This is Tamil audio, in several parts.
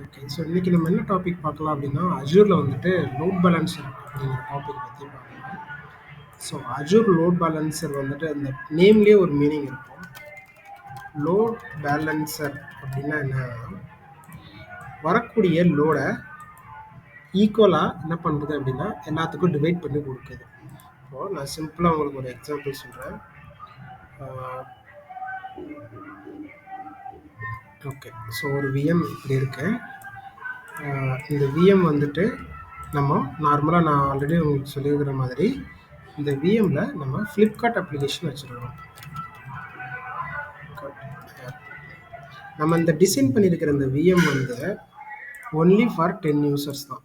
ஓகே. ஸோ இன்னைக்கு நம்ம என்ன டாபிக் பார்க்கலாம் அப்படின்னா, அஜூர்ல வந்துட்டு லோட் பேலன்சர் அப்படிங்கிற டாபிக் பத்தி பார்க்கலாம். ஸோ அஜூர் லோட் பேலன்சர் வந்துட்டு அந்த நேம்லயே ஒரு மீனிங் இருக்கும். லோட் பேலன்சர் அப்படின்னா என்ன? வரக்கூடிய லோட ஈக்குவலா என்ன பண்ணுது அப்படின்னா, எல்லாத்துக்கும் டிவைட் பண்ணி கொடுக்குது. இப்போ நான் சிம்பிளா உங்களுக்கு ஒரு எக்ஸாம்பிள் சொல்றேன். ஓகே. ஸோ ஒரு விஎம் இப்படி இருக்கு. இந்த விஎம் வந்துட்டு நம்ம நார்மலாக நான் ஆல்ரெடி உங்களுக்கு சொல்லியிருக்கிற மாதிரி இந்த விஎம்ல நம்ம ஃப்ளிப்கார்ட் அப்ளிகேஷன் வச்சுருக்கோம். நம்ம இந்த டிசைன் பண்ணியிருக்கிற இந்த விஎம் வந்து ஒன்லி ஃபார் 10 யூசர்ஸ் தான்.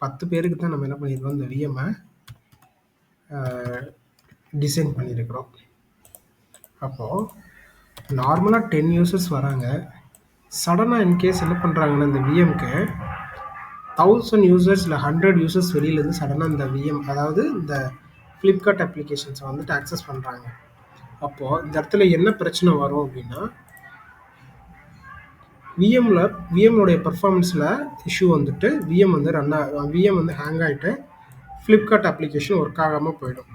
10 பேருக்கு தான் நம்ம என்ன பண்ணியிருக்கோம், இந்த விஎம்மை டிசைன் பண்ணியிருக்கிறோம். அப்போது நார்மலாக 10 யூசர்ஸ் வராங்க. சடனாக இன்கேஸ் என்ன பண்ணுறாங்கன்னா இந்த விஎம்க்கு 1000 யூசர்ஸ் இல்லை 100 யூசர்ஸ் வெளியிலேருந்து சடனாக இந்த விஎம் அதாவது இந்த ஃப்ளிப்கார்ட் அப்ளிகேஷன்ஸை வந்துட்டு ஆக்சஸ் பண்ணுறாங்க. அப்போது இந்த இடத்துல என்ன பிரச்சனை வரும் அப்படின்னா, விஎம்னுடைய பர்ஃபார்மன்ஸில் இஷ்யூ வந்துட்டு விஎம் வந்து விஎம் வந்து ஹேங் ஆகிட்டு ஃப்ளிப்கார்ட் அப்ளிகேஷன் ஒர்க் ஆகாமல் போயிடும்.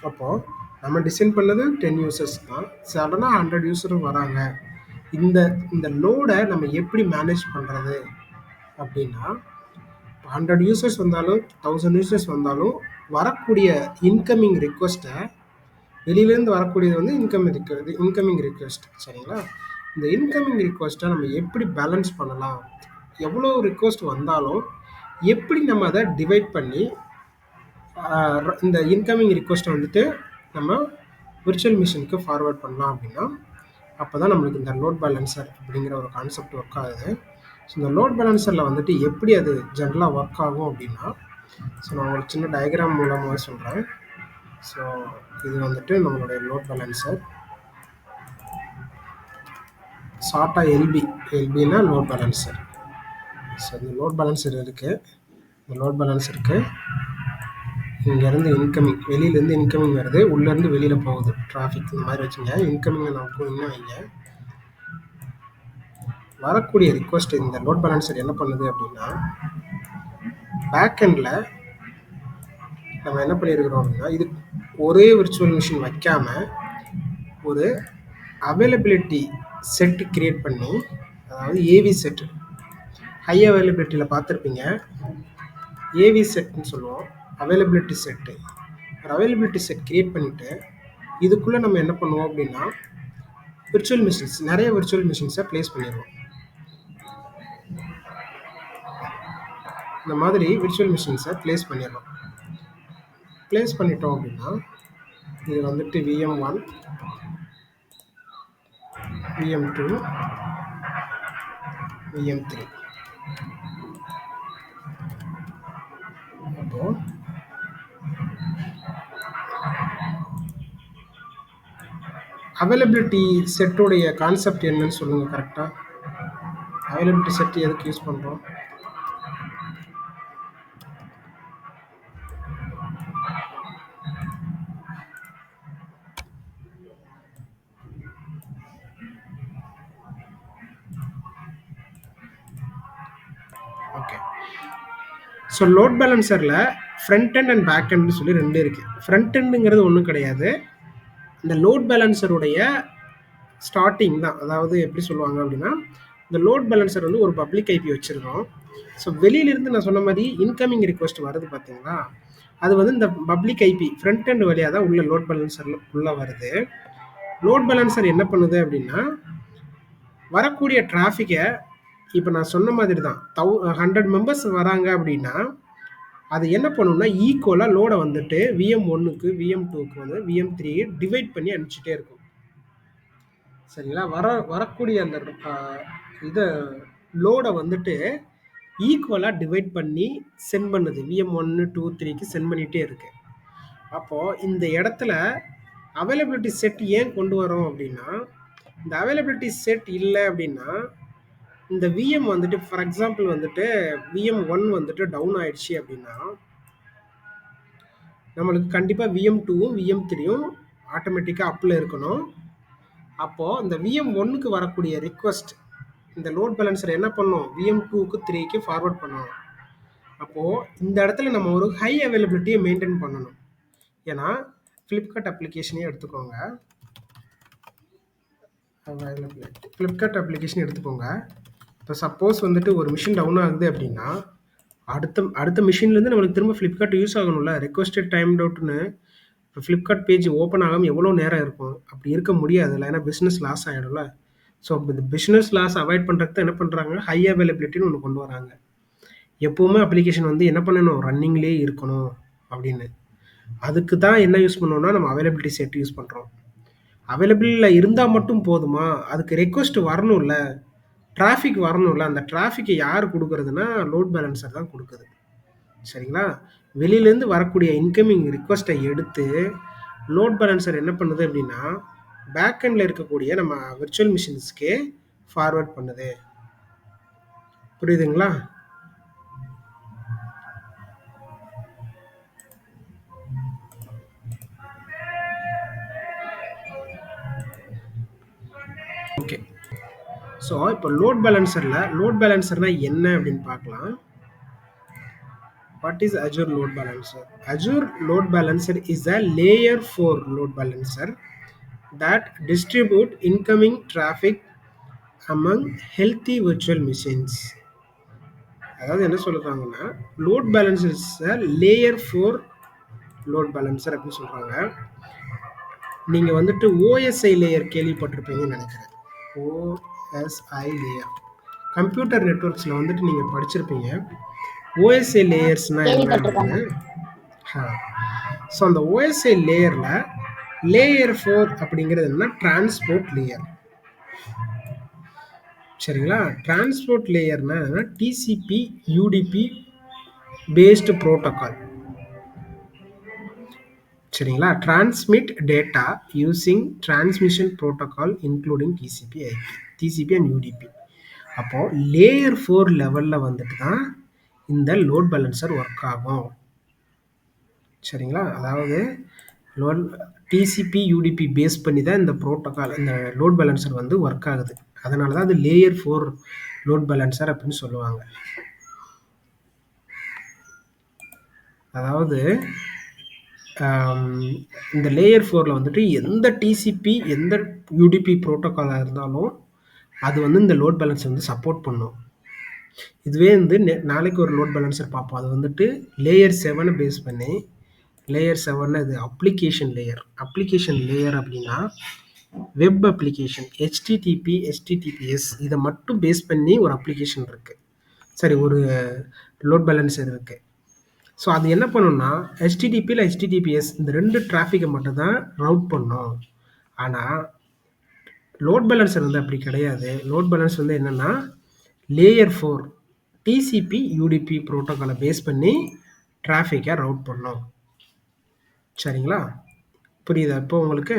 அப்போது நம்ம டிசைன் பண்ணது 10 யூசர்ஸ் தான், சடனாக 100 யூசரும் வராங்க. இந்த லோடை நம்ம எப்படி மேனேஜ் பண்ணுறது அப்படின்னா, 100 யூசர்ஸ் வந்தாலும் 1000 யூசர்ஸ் வந்தாலும் வரக்கூடிய இன்கமிங் ரிக்வெஸ்ட்டை வெளியிலேருந்து வரக்கூடியது வந்து இன்கமிங் ரிக்வெஸ்ட், சரிங்களா? இந்த இன்கமிங் ரிக்வெஸ்ட்டை நம்ம எப்படி பேலன்ஸ் பண்ணலாம், எவ்வளோ ரிக்வெஸ்ட் வந்தாலும் எப்படி நம்ம அதை டிவைட் பண்ணி இந்த இன்கமிங் ரிக்வெஸ்ட்டை வந்துட்டு நம்ம விர்ச்சுவல் மிஷினுக்கு ஃபார்வர்ட் பண்ணலாம் அப்படின்னா, அப்போ தான் நம்மளுக்கு இந்த லோட் பேலன்சர் அப்படிங்கிற ஒரு கான்செப்ட் ஒர்க் ஆகுது. ஸோ இந்த லோட் பேலன்சரில் வந்துட்டு எப்படி அது ஜென்ரலாக ஒர்க் ஆகும் அப்படின்னா, ஸோ நான் ஒரு சின்ன டயக்ராம் மூலமாக சொல்கிறேன். ஸோ இது வந்துட்டு நம்மளுடைய லோட் பேலன்சர், ஷார்ட்டாக எல்பின்னா லோட் பேலன்சர். ஸோ இந்த லோட் பேலன்சர் இருக்குது. இந்த லோட் பேலன்சருக்கு இங்கேருந்து இன்கமிங், வெளியிலேருந்து இன்கமிங் வருது, உள்ளேருந்து வெளியில் போகுது டிராஃபிக், இந்த மாதிரி வச்சுங்க. இன்கமிங்கை நம்ம போயிங்கன்னா வைங்க, வரக்கூடிய ரிக்வெஸ்ட் இந்த லோட் பேலன்சர் என்ன பண்ணுது அப்படின்னா, பேக் எண்டில் நம்ம என்ன பண்ணியிருக்கிறோம் அப்படின்னா, இது ஒரே விர்ச்சுவல் மிஷின் வைக்காமல் ஒரு அவைலபிலிட்டி செட்டு கிரியேட் பண்ணி, அதாவது ஏவி செட்டு, ஹை அவைலபிலிட்டியில் பார்த்துருப்பீங்க, ஏவி செட்னு சொல்லுவோம், அவைலபிலிட்டி செட்டு. ஒரு அவைலபிலிட்டி செட் கிரியேட் பண்ணிவிட்டு இதுக்குள்ளே நம்ம என்ன பண்ணுவோம் அப்படின்னா, விர்ச்சுவல் மிஷின்ஸ், நிறைய விர்ச்சுவல் மிஷின்ஸை ப்ளேஸ் பண்ணிடுவோம். இந்த மாதிரி விர்ச்சுவல் மிஷின்ஸை ப்ளேஸ் பண்ணிடலாம். ப்ளேஸ் பண்ணிட்டோம் அப்படின்னா இது வந்துட்டு VM1, VM2, VM3. அப்போது அவைலபிலிட்டி செட்டுடைய கான்செப்ட் என்னன்னு சொல்லுங்கள் கரெக்டாக. அவைலபிலிட்டி செட் எதுக்கு யூஸ் பண்ணுறோம்? ஓகே. ஸோ லோட் பேலன்சரில் ஃப்ரண்ட் எண்ட் அண்ட் பேக் எண்ட்னு சொல்லி 2 இருக்குது. ஃப்ரண்ட் எண்டுங்கிறது ஒன்றும் கிடையாது, இந்த லோட் பேலன்சருடைய ஸ்டார்டிங் தான். அதாவது எப்படி சொல்லுவாங்க அப்படின்னா, இந்த லோட் பேலன்சர் வந்து ஒரு பப்ளிக் ஐபி வச்சுருக்கோம். ஸோ வெளியிலிருந்து நான் சொன்ன மாதிரி இன்கமிங் ரிக்வெஸ்ட் வருது பார்த்தீங்களா, அது வந்து இந்த பப்ளிக் ஐபி ஃப்ரண்ட் எண்ட் வழியாக தான் உள்ள லோட் பேலன்சரில் உள்ளே வருது. லோட் பேலன்சர் என்ன பண்ணுது அப்படின்னா, வரக்கூடிய டிராஃபிக்கை இப்போ நான் சொன்ன மாதிரி தான் 100 மெம்பர்ஸ் வராங்க அப்படின்னா அது என்ன பண்ணுன்னா ஈக்குவலாக லோடை வந்துட்டு VM1க்கு VM2க்கு வந்து VM3 டிவைட் பண்ணி அனுப்பிச்சிட்டே இருக்கும், சரிங்களா? வரக்கூடிய அந்த இதை லோடை வந்துட்டு ஈக்குவலாக டிவைட் பண்ணி சென்ட் பண்ணுது, VM1, 2, 3க்கு சென்ட் பண்ணிகிட்டே இருக்கு. அப்போது இந்த இடத்துல அவைலபிலிட்டி செட் ஏன் கொண்டு வரோம் அப்படின்னா, இந்த அவைலபிலிட்டி செட் இல்லை அப்படின்னா இந்த VM வந்துட்டு ஃபார் எக்ஸாம்பிள் வந்துட்டு VM1 வந்துட்டு டவுன் ஆயிடுச்சு அப்படின்னா நம்மளுக்கு கண்டிப்பாக VM2வும் VM3யும் ஆட்டோமேட்டிக்காக அப்பில் இருக்கணும். அப்போது இந்த VM1க்கு வரக்கூடிய ரிக்வெஸ்ட் இந்த லோட் பேலன்சர் என்ன பண்ணும், VM2க்கு 3க்கு ஃபார்வர்ட் பண்ணணும். அப்போது இந்த இடத்துல நம்ம ஒரு ஹை அவைலபிலிட்டியை மெயின்டைன் பண்ணணும். ஏன்னா ஃப்ளிப்கார்ட் அப்ளிகேஷனே எடுத்துக்கோங்க. ஃப்ளிப்கார்ட் அப்ளிகேஷன் எடுத்துக்கோங்க. இப்போ சப்போஸ் வந்துட்டு ஒரு மிஷின் டவுன் ஆகுது அப்படின்னா அடுத்த மிஷின்லேருந்து நம்மளுக்கு திரும்ப ஃப்ளிப்கார்ட் யூஸ் ஆகணும்ல. ரெக்வஸ்டட் டைம் அவுட்னு இப்போ ஃப்ளிப்கார்ட் பேஜ் ஓப்பன் ஆகாமல் எவ்வளோ நேரம் இருக்கும்? அப்படி இருக்க முடியாதுல்ல, ஏன்னா பிஸ்னஸ் லாஸ் ஆகிடும்ல. ஸோ இந்த பிஸ்னஸ் லாஸ் அவாய்ட் பண்ணுறதுக்கு என்ன பண்ணுறாங்க, ஹை அவைலபிலிட்டின்னு ஒன்று கொண்டு வராங்க. எப்போவுமே அப்ளிகேஷன் வந்து என்ன பண்ணணும், ரன்னிங்லேயே இருக்கணும் அப்படின்னு. அதுக்கு தான் என்ன யூஸ் பண்ணோம்னா நம்ம அவைலபிலிட்டி செட் யூஸ் பண்ணுறோம். அவைலபிளில் இருந்தால் மட்டும் போதுமா? அதுக்கு ரெக்வஸ்ட் வரணும்ல, டிராஃபிக் வரணும்ல. அந்த டிராஃபிக்கை யார் கொடுக்குறதுனா லோட் பேலன்சர் தான் கொடுக்குது. சரிங்களா? வெளியிலேருந்து வரக்கூடிய இன்கமிங் ரிக்வஸ்ட்டை எடுத்து லோட் பேலன்சர் என்ன பண்ணுது அப்படின்னா பேக்எண்டில் இருக்கக்கூடிய நம்ம விர்ச்சுவல் மிஷின்ஸ்க்கே ஃபார்வர்ட் பண்ணுது. புரியுதுங்களா? ஓகே. ஸோ இப்போ லோட் பேலன்சர்னா என்ன அப்படின்னு பார்க்கலாம். What is Azure Load Balancer? Azure Load Balancer is a layer 4 load balancer that distribute incoming traffic among healthy virtual machines. அதாவது என்ன சொல்றாங்கன்னா load balancer is layer 4 load balancer அப்படின்னு சொல்றாங்க. நீங்கள் வந்துட்டு ஓஎஸ்ஐ லேயர் கேள்விப்பட்டிருப்பீங்கன்னு நினைக்கிறேன். ஓஎஸ்ஐ லேயர் கம்ப்யூட்டர் நெட்வொர்க்ஸில் வந்துட்டு நீங்கள் படிச்சிருப்பீங்க. ஓஎஸ்ஐ லேயர்ஸ்னால் என்ன அப்படின்னு. ஸோ அந்த ஓஎஸ்ஐ லேயரில் லேயர் 4 அப்படிங்கிறது என்ன, டிரான்ஸ்போர்ட் லேயர். சரிங்களா? டிரான்ஸ்போர்ட் லேயர்னா டிசிபி யூடிபி பேஸ்டு ப்ரோட்டோகால். சரிங்களா? Transmit data using transmission protocol including TCP and UDP. அப்போது லேயர் 4 லெவலில் வந்துட்டு தான் இந்த லோட் பேலன்சர் ஒர்க் ஆகும். சரிங்களா? அதாவது டிசிபி யூடிபி பேஸ் பண்ணி தான் இந்த ப்ரோட்டோகால், இந்த லோட் பேலன்சர் வந்து ஒர்க் ஆகுது. அதனால தான் அது லேயர் 4 லோட் பேலன்சர் அப்படின்னு சொல்லுவாங்க. அதாவது இந்த லேயர் 4ல் வந்துட்டு எந்த டிசிபி எந்த யூடிபி ப்ரோட்டோகாலாக இருந்தாலும் அது வந்து இந்த லோட் பேலன்சர் வந்து சப்போர்ட் பண்ணும். இதுவே வந்து நாளைக்கு ஒரு லோட் பேலன்சர் பார்ப்போம். அது வந்துட்டு லேயர் 7 பேஸ் பண்ணி, லேயர் 7 இது அப்ளிகேஷன் லேயர் அப்படின்னா வெப் அப்ளிகேஷன், ஹெச்டிடிபி HTTPS இதை மட்டும் பேஸ் பண்ணி ஒரு அப்ளிகேஷன் இருக்குது. சரி, ஒரு லோட் பேலன்சர் இருக்குது. ஸோ அது என்ன பண்ணுன்னா HTTP இல்லை HTTPS இந்த 2 டிராஃபிக்கை மட்டும் தான் ரவுட் பண்ணும். ஆனால் லோட் பேலன்சர் வந்து அப்படி கிடையாது. லோட் பேலன்சர் வந்து என்னென்னா லேயர் 4 டிசிபி யூடிபி ப்ரோட்டோகாலை பேஸ் பண்ணி டிராஃபிக்கை ரவுட் பண்ணோம். சரிங்களா? புரியுதா இப்போ உங்களுக்கு?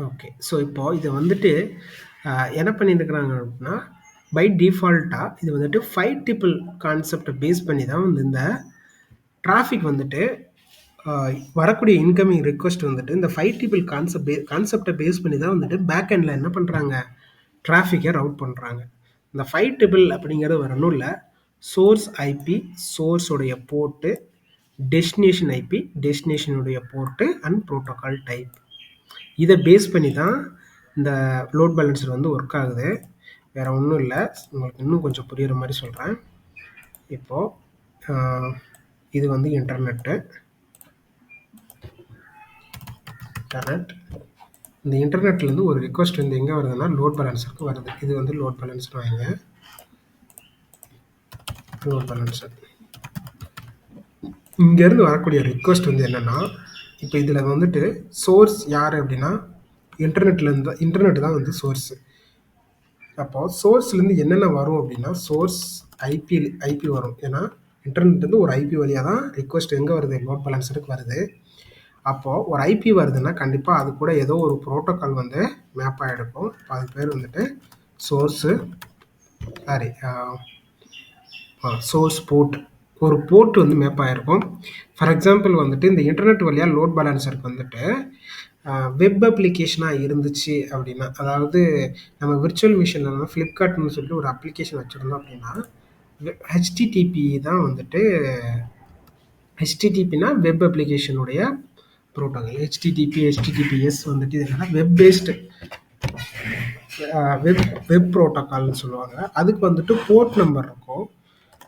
ஓகே. ஸோ இப்போ இதை வந்துட்டு என்ன பண்ணிட்டுருக்குறாங்க அப்படின்னா பை டிஃபால்ட்டாக இது வந்துட்டு 5 டிபிள் கான்செப்டை பேஸ் பண்ணி தான் வந்து இந்த டிராஃபிக் வந்துட்டு வரக்கூடிய இன்கமிங் ரிக்வஸ்ட் வந்துட்டு இந்த 5 டிபிள் கான்செப்டை பேஸ் பண்ணி தான் வந்துட்டு பேக் எண்டில் என்ன பண்ணுறாங்க, டிராஃபிக்கை ரவுட் பண்ணுறாங்க. இந்த 5 டிபிள் அப்படிங்கிறது வரணும் இல்லை, சோர்ஸ் ஐபி, சோர்ஸோடைய போர்ட்டு, டெஸ்டினேஷன் ஐபி, டெஸ்டினேஷனுடைய போர்ட்டு அண்ட் ப்ரோட்டோகால் டைப். இதை பேஸ் பண்ணி தான் இந்த லோட் பேலன்சர் வந்து ஒர்க் ஆகுது. வேறு ஒன்றும் இல்லை. உங்களுக்கு இன்னும் கொஞ்சம் புரிகிற மாதிரி சொல்கிறேன். இப்போது இது வந்து இன்டர்நெட். இந்த இன்டர்நெட்லேருந்து ஒரு ரிக்வஸ்ட் வந்து எங்கே வருதுன்னா லோட் பேலன்சருக்கு வருது. இது வந்து லோட் பேலன்சர் வாங்க, லோட் பேலன்சர். இங்கேருந்து வரக்கூடிய ரிக்வஸ்ட் வந்து என்னென்னா, இப்போ இதில் வந்துட்டு சோர்ஸ் யார் அப்படின்னா இன்டர்நெட் தான் வந்து சோர்ஸு. அப்போது சோர்ஸ்லேருந்து என்னென்ன வரும் அப்படின்னா சோர்ஸ் ஐபி வரும். ஏன்னா இன்டர்நெட் வந்து ஒரு ஐபி வழியாக தான் ரிக்வஸ்ட் எங்கே வருது, லோட் பேலன்சருக்கு வருது. அப்போது ஒரு ஐபி வருதுன்னா கண்டிப்பாக அது கூட ஏதோ ஒரு ப்ரோட்டோக்கால் வந்து மேப் ஆகிருக்கும். இப்போ அது பேர் வந்துட்டு சோர்ஸ் போர்ட். ஒரு போர்ட் வந்து மேப் ஆகிருக்கும். ஃபார் எக்ஸாம்பிள் வந்துட்டு இந்த இன்டர்நெட் வழியாக லோட் பேலன்சருக்கு வந்துட்டு வெப் அப்ளிகேஷனாக இருந்துச்சு அப்படின்னா, அதாவது நம்ம விர்ச்சுவல் மிஷினில் நம்ம ஃப்ளிப்கார்ட்னு சொல்லிட்டு ஒரு அப்ளிகேஷன் வச்சுருந்தோம் அப்படின்னா, ஹெச்டிடிபி தான் வந்துட்டு ஹெச்டிடிபினா வெப் அப்ளிகேஷனுடைய ப்ரோட்டோகால். ஹெச்டிடிபி, ஹெச்டிடிபிஎஸ் வந்துட்டு இது என்னன்னா வெப் பேஸ்டு வெப் வெப் ப்ரோட்டோகால்னு சொல்லுவாங்க. அதுக்கு வந்துட்டு போர்ட் நம்பர் இருக்கும்.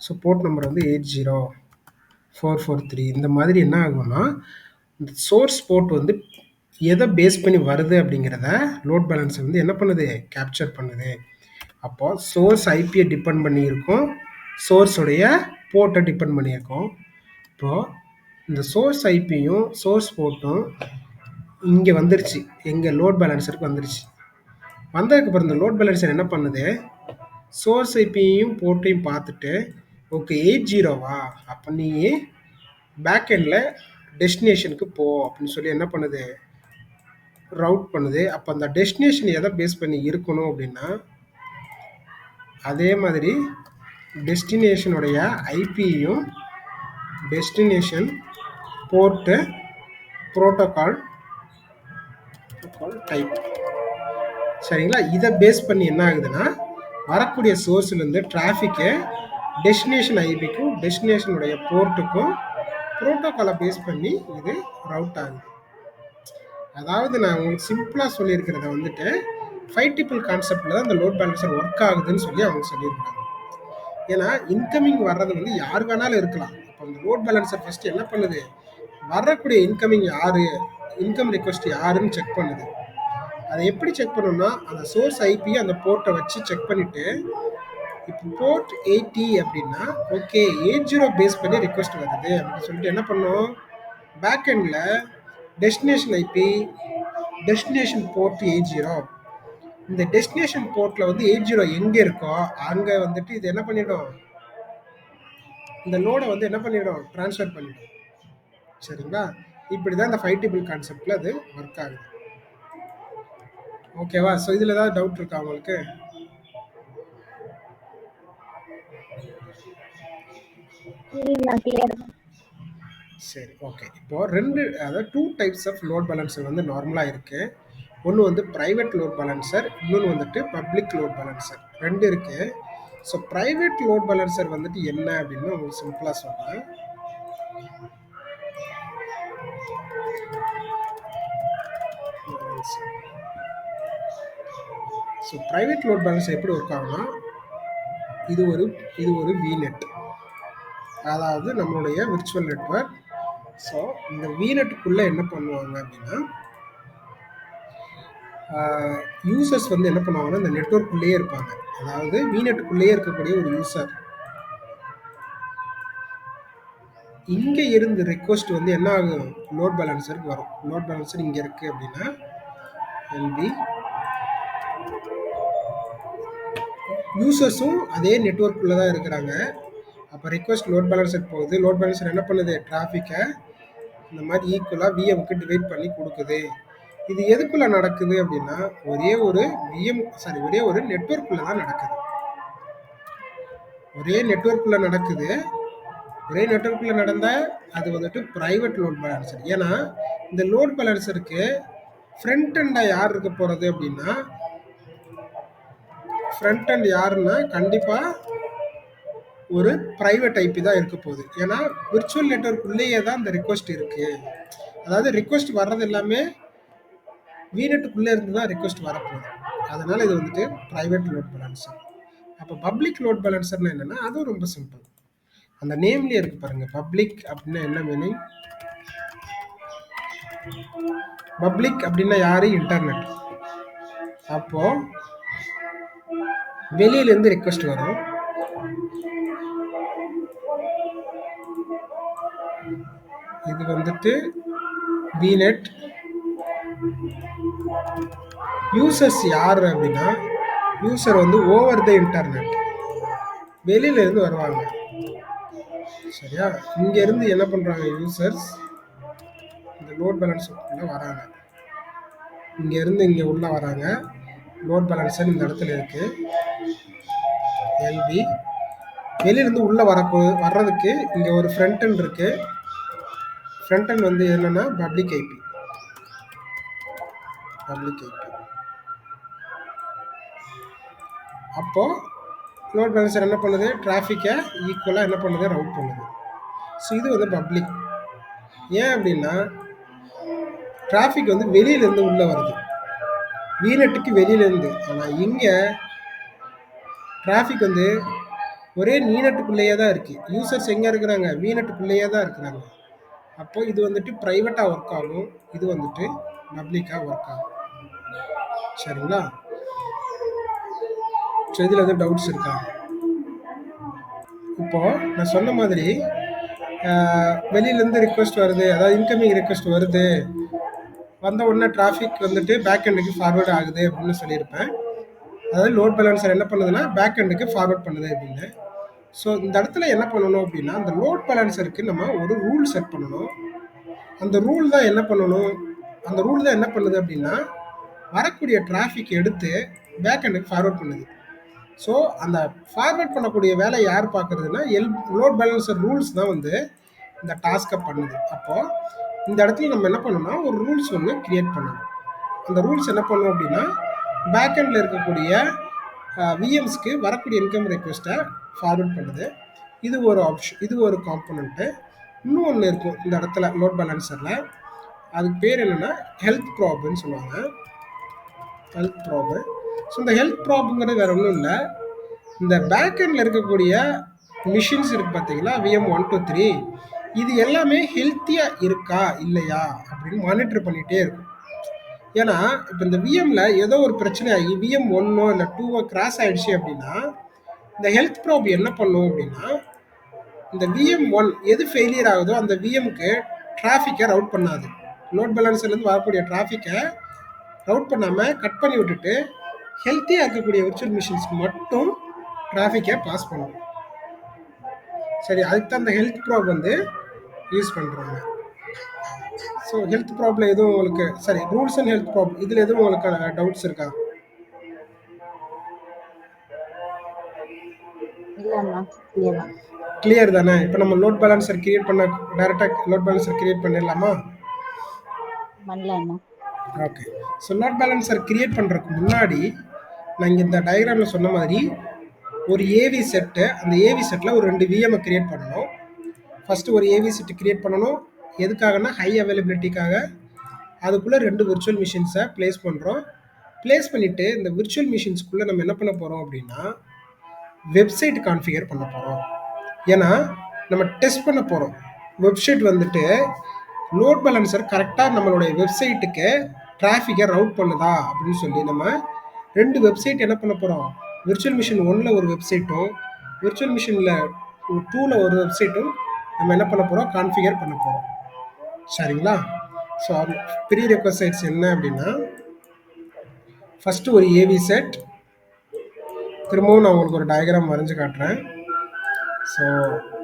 ஸோ போர்ட் நம்பர் வந்து 80443. இந்த மாதிரி என்ன ஆகும்னா, இந்த சோர்ஸ் போர்ட் வந்து எதை பேஸ் பண்ணி வருது அப்படிங்கிறத லோட் பேலன்ஸர் வந்து என்ன பண்ணுது, கேப்சர் பண்ணுது. அப்போ சோர்ஸ் ஐபியை டிபெண்ட் பண்ணியிருக்கும், சோர்ஸுடைய போர்ட்டை டிபெண்ட் பண்ணியிருக்கோம். இப்போது இந்த சோர்ஸ் ஐபியும் சோர்ஸ் போர்ட்டும் இங்கே வந்துருச்சு, எங்கள் லோட் பேலன்ஸருக்கு வந்துருச்சு. வந்ததுக்கப்புறம் இந்த லோட் பேலன்சர் என்ன பண்ணுது, சோர்ஸ் ஐபியையும் போர்ட்டையும் பார்த்துட்டு, ஓகே 80வா, அப்போ நீ பேக் எண்டில் டெஸ்டினேஷனுக்கு போ அப்படின்னு சொல்லி என்ன பண்ணுது, ரவுட் பண்ணுது. அப்போ அந்த டெஸ்டினேஷன் எதை பேஸ் பண்ணி இருக்கணும் அப்படின்னா, அதே மாதிரி டெஸ்டினேஷனுடைய ஐபியும் டெஸ்டினேஷன் போர்ட்டு ப்ரோட்டோகால் டைப், சரிங்களா. இதை பேஸ் பண்ணி என்ன ஆகுதுன்னா, வரக்கூடிய சோர்ஸ்லேருந்து டிராஃபிக்கை டெஸ்டினேஷன் ஐபிக்கும் டெஸ்டினேஷனுடைய போர்ட்டுக்கும் ப்ரோட்டோகாலை பேஸ் பண்ணி இது ரவுட் ஆகுது. அதாவது நான் உங்களுக்கு சிம்பிளாக சொல்லியிருக்கிறத வந்துட்டு 5 டிபிள் கான்செப்டில் தான் இந்த லோட் பேலன்சர் ஒர்க் ஆகுதுன்னு சொல்லி அவங்க சொல்லியிருக்காங்க. ஏன்னா இன்கமிங் வர்றது வந்து யார் வேணாலும் இருக்கலாம். அப்போ இந்த லோட் பேலன்சர் ஃபஸ்ட்டு என்ன பண்ணுது, வரக்கூடிய இன்கமிங் யார், இன்கம் ரிக்வெஸ்ட் யாருன்னு செக் பண்ணுது. அதை எப்படி செக் பண்ணணும்னா, அந்த சோர்ஸ் ஐபி அந்த போர்ட்டை வச்சு செக் பண்ணிவிட்டு, இப்போ போர்ட் 80 அப்படின்னா ஓகே 80 பேஸ் பண்ணி ரிக்வெஸ்ட் வருது அப்படின்னு சொல்லிட்டு என்ன பண்ணோம், பேக் எண்டில் டெஸ்டினேஷன் ஐபி டெஸ்டினேஷன் போர்ட் 80, இந்த டெஸ்டினேஷன் போர்ட்டில் வந்து 80 எங்கே இருக்கோ அங்கே வந்துட்டு இது என்ன பண்ணிடும், இந்த லோடை வந்து என்ன பண்ணிடும், ட்ரான்ஸ்ஃபர் பண்ணிடும். சரிங்களா. இப்படி தான் இந்த 5 டிபிள் கான்செப்டில் அது ஒர்க் ஆகுது. ஓகேவா. ஸோ இதில் ஏதாவது டவுட் இருக்கா உங்களுக்கு? சரி, ஓகே. இப்போது அதாவது 2 டைப்ஸ் ஆஃப் லோட் பேலன்சர் வந்து நார்மலாக இருக்குது. ஒன்று வந்து ப்ரைவேட் லோட் பேலன்சர், இன்னொன்று வந்துட்டு பப்ளிக் லோட் பேலன்சர், 2 இருக்குது. ஸோ ப்ரைவேட் லோட் பேலன்சர் வந்துட்டு என்ன அப்படின்னு உங்களுக்கு சிம்பிளாக சொல்கிறேன். ஸோ ப்ரைவேட் லோட் பேலன்சர் எப்படி ஒர்க் ஆகும்னா, இது ஒரு விநெட், அதாவது நம்மளுடைய விர்ச்சுவல் நெட்வொர்க். ஸோ இந்த விநெட்டுக்குள்ளே என்ன பண்ணுவாங்க அப்படின்னா, யூசர்ஸ் வந்து என்ன பண்ணுவாங்கன்னா இந்த நெட்வொர்க்குள்ளேயே இருப்பாங்க. அதாவது விநெட்டுக்குள்ளேயே இருக்கக்கூடிய ஒரு யூசர் இங்கே இருந்து ரெக்வஸ்ட் வந்து என்ன ஆகும், லோட் பேலன்சருக்கு வரும். லோட் பேலன்சர் இங்கே இருக்குது அப்படின்னா எல்பி, யூசர்ஸும் அதே நெட்வொர்க்குள்ளே தான் இருக்கிறாங்க. அப்போ ரிக்வெஸ்ட் லோட் பேலன்சர் போகுது, லோட் பேலன்சர் என்ன பண்ணுது, டிராஃபிக்கை இந்த மாதிரி ஈக்குவலாக விஎம்க்கு டிவைட் பண்ணி கொடுக்குது. இது எதுக்குள்ளே நடக்குது அப்படின்னா, ஒரே ஒரு நெட்வொர்க்குள்ளே தான் நடக்குது. ஒரே நெட்வொர்க்குள்ளே நடக்குது. ஒரே நெட்வொர்க்குள்ளே நடந்தால் அது வந்துட்டு ப்ரைவேட் லோட் பேலன்சர். ஏன்னா இந்த லோட் பேலன்சருக்கு ஃப்ரண்ட் எண்டாக யார் இருக்க போகிறது அப்படின்னா, ஃப்ரண்ட் எண்ட் யாருன்னா கண்டிப்பாக ஒரு ப்ரைவேட் ஐபி தான் இருக்க போகுது. ஏன்னா விர்ச்சுவல் நெட்வொர்க்குள்ளேயே தான் இந்த ரிக்வெஸ்ட் இருக்குது. அதாவது ரிக்வெஸ்ட் வர்றது எல்லாமே விநெட்டுக்குள்ளே இருந்து தான் ரிக்வெஸ்ட் வரப்போகுது. அதனால் இது வந்துட்டு ப்ரைவேட் லோட் பேலன்சர். அப்போ பப்ளிக் லோட் பேலன்சர்னா என்னென்னா, அதுவும் ரொம்ப சிம்பிள். அந்த நேம்லேயே இருக்குது பாருங்கள், பப்ளிக் அப்படின்னா என்ன மீனிங். பப்ளிக் அப்படின்னா யாரு, இன்டர்நெட். அப்போது வெளியிலேருந்து ரிக்வெஸ்ட் வரும், இது வந்துட்டு விநெட். யூசர்ஸ் யார் அப்படின்னா, யூசர் வந்து ஓவர் த இன்டர்நெட் வெளியிலேருந்து வருவாங்க. சரியா. இங்கேருந்து என்ன பண்ணுறாங்க, யூசர்ஸ் இந்த லோட் பேலன்ஸுக்குள்ளே வராங்க. இங்கேருந்து இங்கே உள்ளே வராங்க. லோட் பேலன்சர் இந்த இடத்துல இருக்குது, எல்பி. வெளியிலேருந்து உள்ளே வர்றதுக்கு இங்கே ஒரு ஃப்ரண்ட் எண்ட் இருக்குது. ஃப்ரண்ட் எண்ட் வந்து என்னென்னா பப்ளிக் ஐபி. Public IP. அப்போது லோட் பேலன்சர் என்ன பண்ணுது, டிராஃபிக்கை ஈக்குவலாக என்ன பண்ணுது, ரவுட் பண்ணுது. ஸோ இது வந்து பப்ளிக். ஏன் அப்படின்னா டிராஃபிக் வந்து வெளியிலேருந்து உள்ளே வருது, வீநெட்டுக்கு வெளியிலேருந்து. ஆனால் இங்கே டிராஃபிக் வந்து ஒரே நீநெட்டுக்குள்ளேயே தான் இருக்குது. யூசர்ஸ் எங்கே இருக்கிறாங்க, வீநெட்டுக்குள்ளேயே தான் இருக்கிறாங்க. அப்போ இது வந்துட்டு ப்ரைவேட்டாக ஒர்க் ஆகும், இது வந்துட்டு பப்ளிக்காக ஒர்க் ஆகும். சரிங்களா? ஸோ இதில் எதுவும் டவுட்ஸ் இருக்கா? இப்போது நான் சொன்ன மாதிரி வெளியிலேருந்து ரிக்வெஸ்ட் வருது, அதாவது இன்கமிங் ரிக்வெஸ்ட் வருது, வந்த உடனே டிராஃபிக் வந்துட்டு பேக் எண்டுக்கு ஃபார்வேர்டு ஆகுது அப்படின்னு சொல்லியிருப்பேன். அதாவது லோட் பேலன்சர் என்ன பண்ணுதுன்னா பேக் எண்டுக்கு ஃபார்வேர்ட் பண்ணுது அப்படின்னு. ஸோ இந்த இடத்துல என்ன பண்ணணும் அப்படின்னா, அந்த லோட் பேலன்சருக்கு நம்ம ஒரு ரூல் செட் பண்ணணும். அந்த ரூல் தான் என்ன பண்ணணும், அந்த ரூல் தான் என்ன பண்ணுது அப்படின்னா வரக்கூடிய டிராஃபிக் எடுத்து பேக் எண்டுக்கு ஃபார்வேர்ட் பண்ணுது. ஸோ அந்த ஃபார்வேர்ட் பண்ணக்கூடிய வேலை யார் பார்க்குறதுன்னா லோட் பேலன்சர் ரூல்ஸ் தான் வந்து இந்த டாஸ்க்கை பண்ணுது. அப்போது இந்த இடத்துல நம்ம என்ன பண்ணணும்னா ஒரு ரூல்ஸ் ஒன்று க்ரியேட் பண்ணணும். அந்த ரூல்ஸ் என்ன பண்ணணும் அப்படின்னா பேக் எண்டில் இருக்கக்கூடிய விஎம்ஸ்க்கு வரக்கூடிய இன்கம் ரெக்வெஸ்ட்டை ஃபார்வேர்ட் பண்ணுது. இது ஒரு ஆப்ஷன், இது ஒரு காம்பனண்ட்டு. இன்னும் ஒன்று இருக்கும் இந்த இடத்துல லோட் பேலன்சரில், அதுக்கு பேர் என்னென்னா ஹெல்த் ப்ராப்னு சொல்லுவாங்க. Health probe. ஸோ இந்த ஹெல்த் ப்ராப்ங்கிறது வேறு ஒன்றும் இல்லை, இந்த பேக் எண்டில் இருக்கக்கூடிய மிஷின்ஸ் இருக்குது பார்த்தீங்களா, VM 1 to 3, இது எல்லாமே ஹெல்த்தியாக இருக்கா இல்லையா அப்படின்னு மானிட்டர் பண்ணிகிட்டே இருக்கும். ஏன்னா இப்போ இந்த விஎம்மில் ஏதோ ஒரு பிரச்சனை ஆகி VM 1 இல்லை 2 கிராஸ் ஆகிடுச்சு அப்படின்னா இந்த ஹெல்த் ப்ராப் என்ன பண்ணும் அப்படின்னா இந்த VM 1 எது ஃபெயிலியர் ஆகுதோ அந்த விஎம்க்கு டிராஃபிக்கை ரவுட் பண்ணாது. லோட் பேலன்சர்லேருந்து வரக்கூடிய டிராஃபிக்கை ரவுட் பண்ணாமல் கட் பண்ணி விட்டுட்டு ஹெல்த்தியாக இருக்கக்கூடிய விர்ச்சுவல் மிஷின்ஸ்க்கு மட்டும் டிராஃபிக்கை பாஸ் பண்ணும். சரி, அதுக்கு தான் அந்த ஹெல்த் ப்ராப் வந்து யூஸ் பண்ணுறாங்க. ஸோ ஹெல்த் ப்ராப்ளம் எதுவும் உங்களுக்கு, சரி, ரூல்ஸ் அண்ட் ஹெல்த் ப்ராப்ளம் இதில் எதுவும் உங்களுக்கு டவுட்ஸ் இருக்கா? கிளியர் தானே? இப்போ நம்ம லோட் பேலன்சர் கிரியேட் பண்ண டைரெக்டாக லோட் பேலன்சர் கிரியேட் பண்ணிடலாமா? Okay. So load balancer create பண்ணுறதுக்கு முன்னாடி நான் இங்கே இந்த டயக்ராமில் சொன்ன மாதிரி ஒரு ஏவி செட்டு, அந்த ஏவி செட்டில் ஒரு 2 விஎம்ஐ கிரியேட் பண்ணணும். ஃபஸ்ட்டு ஒரு ஏவி செட்டு கிரியேட் பண்ணணும். எதுக்காகனா ஹை அவைலபிலிட்டிக்காக. அதுக்குள்ளே 2 விர்ச்சுவல் மிஷின்ஸை ப்ளேஸ் பண்ணுறோம். ப்ளேஸ் பண்ணிவிட்டு இந்த விர்ச்சுவல் மிஷின்ஸ்குள்ளே நம்ம என்ன பண்ண போகிறோம் அப்படின்னா வெப்சைட் கான்ஃபிகர் பண்ண போகிறோம். ஏன்னா நம்ம டெஸ்ட் பண்ண போகிறோம் வெப்சைட் வந்துட்டு லோட் பேலன்சர் கரெக்டாக நம்மளுடைய வெப்சைட்டுக்கு டிராஃபிக்கை ரவுட் பண்ணுதா அப்படின்னு சொல்லி நம்ம 2 வெப்சைட் என்ன பண்ண போகிறோம், விர்ச்சுவல் மிஷின் 1ல் ஒரு வெப்சைட்டும் விர்ச்சுவல் மிஷினில் 2ல் ஒரு வெப்சைட்டும் நம்ம என்ன பண்ண போகிறோம், கான்ஃபிகர் பண்ண போகிறோம். சரிங்களா? ஸோ ப்ரீ ரெக்வசைட்ஸ் என்ன அப்படின்னா ஃபஸ்ட்டு ஒரு ஏவி செட், திரும்பவும் நான் உங்களுக்கு ஒரு டயக்ராம் வரைஞ்சி காட்டுறேன். ஸோ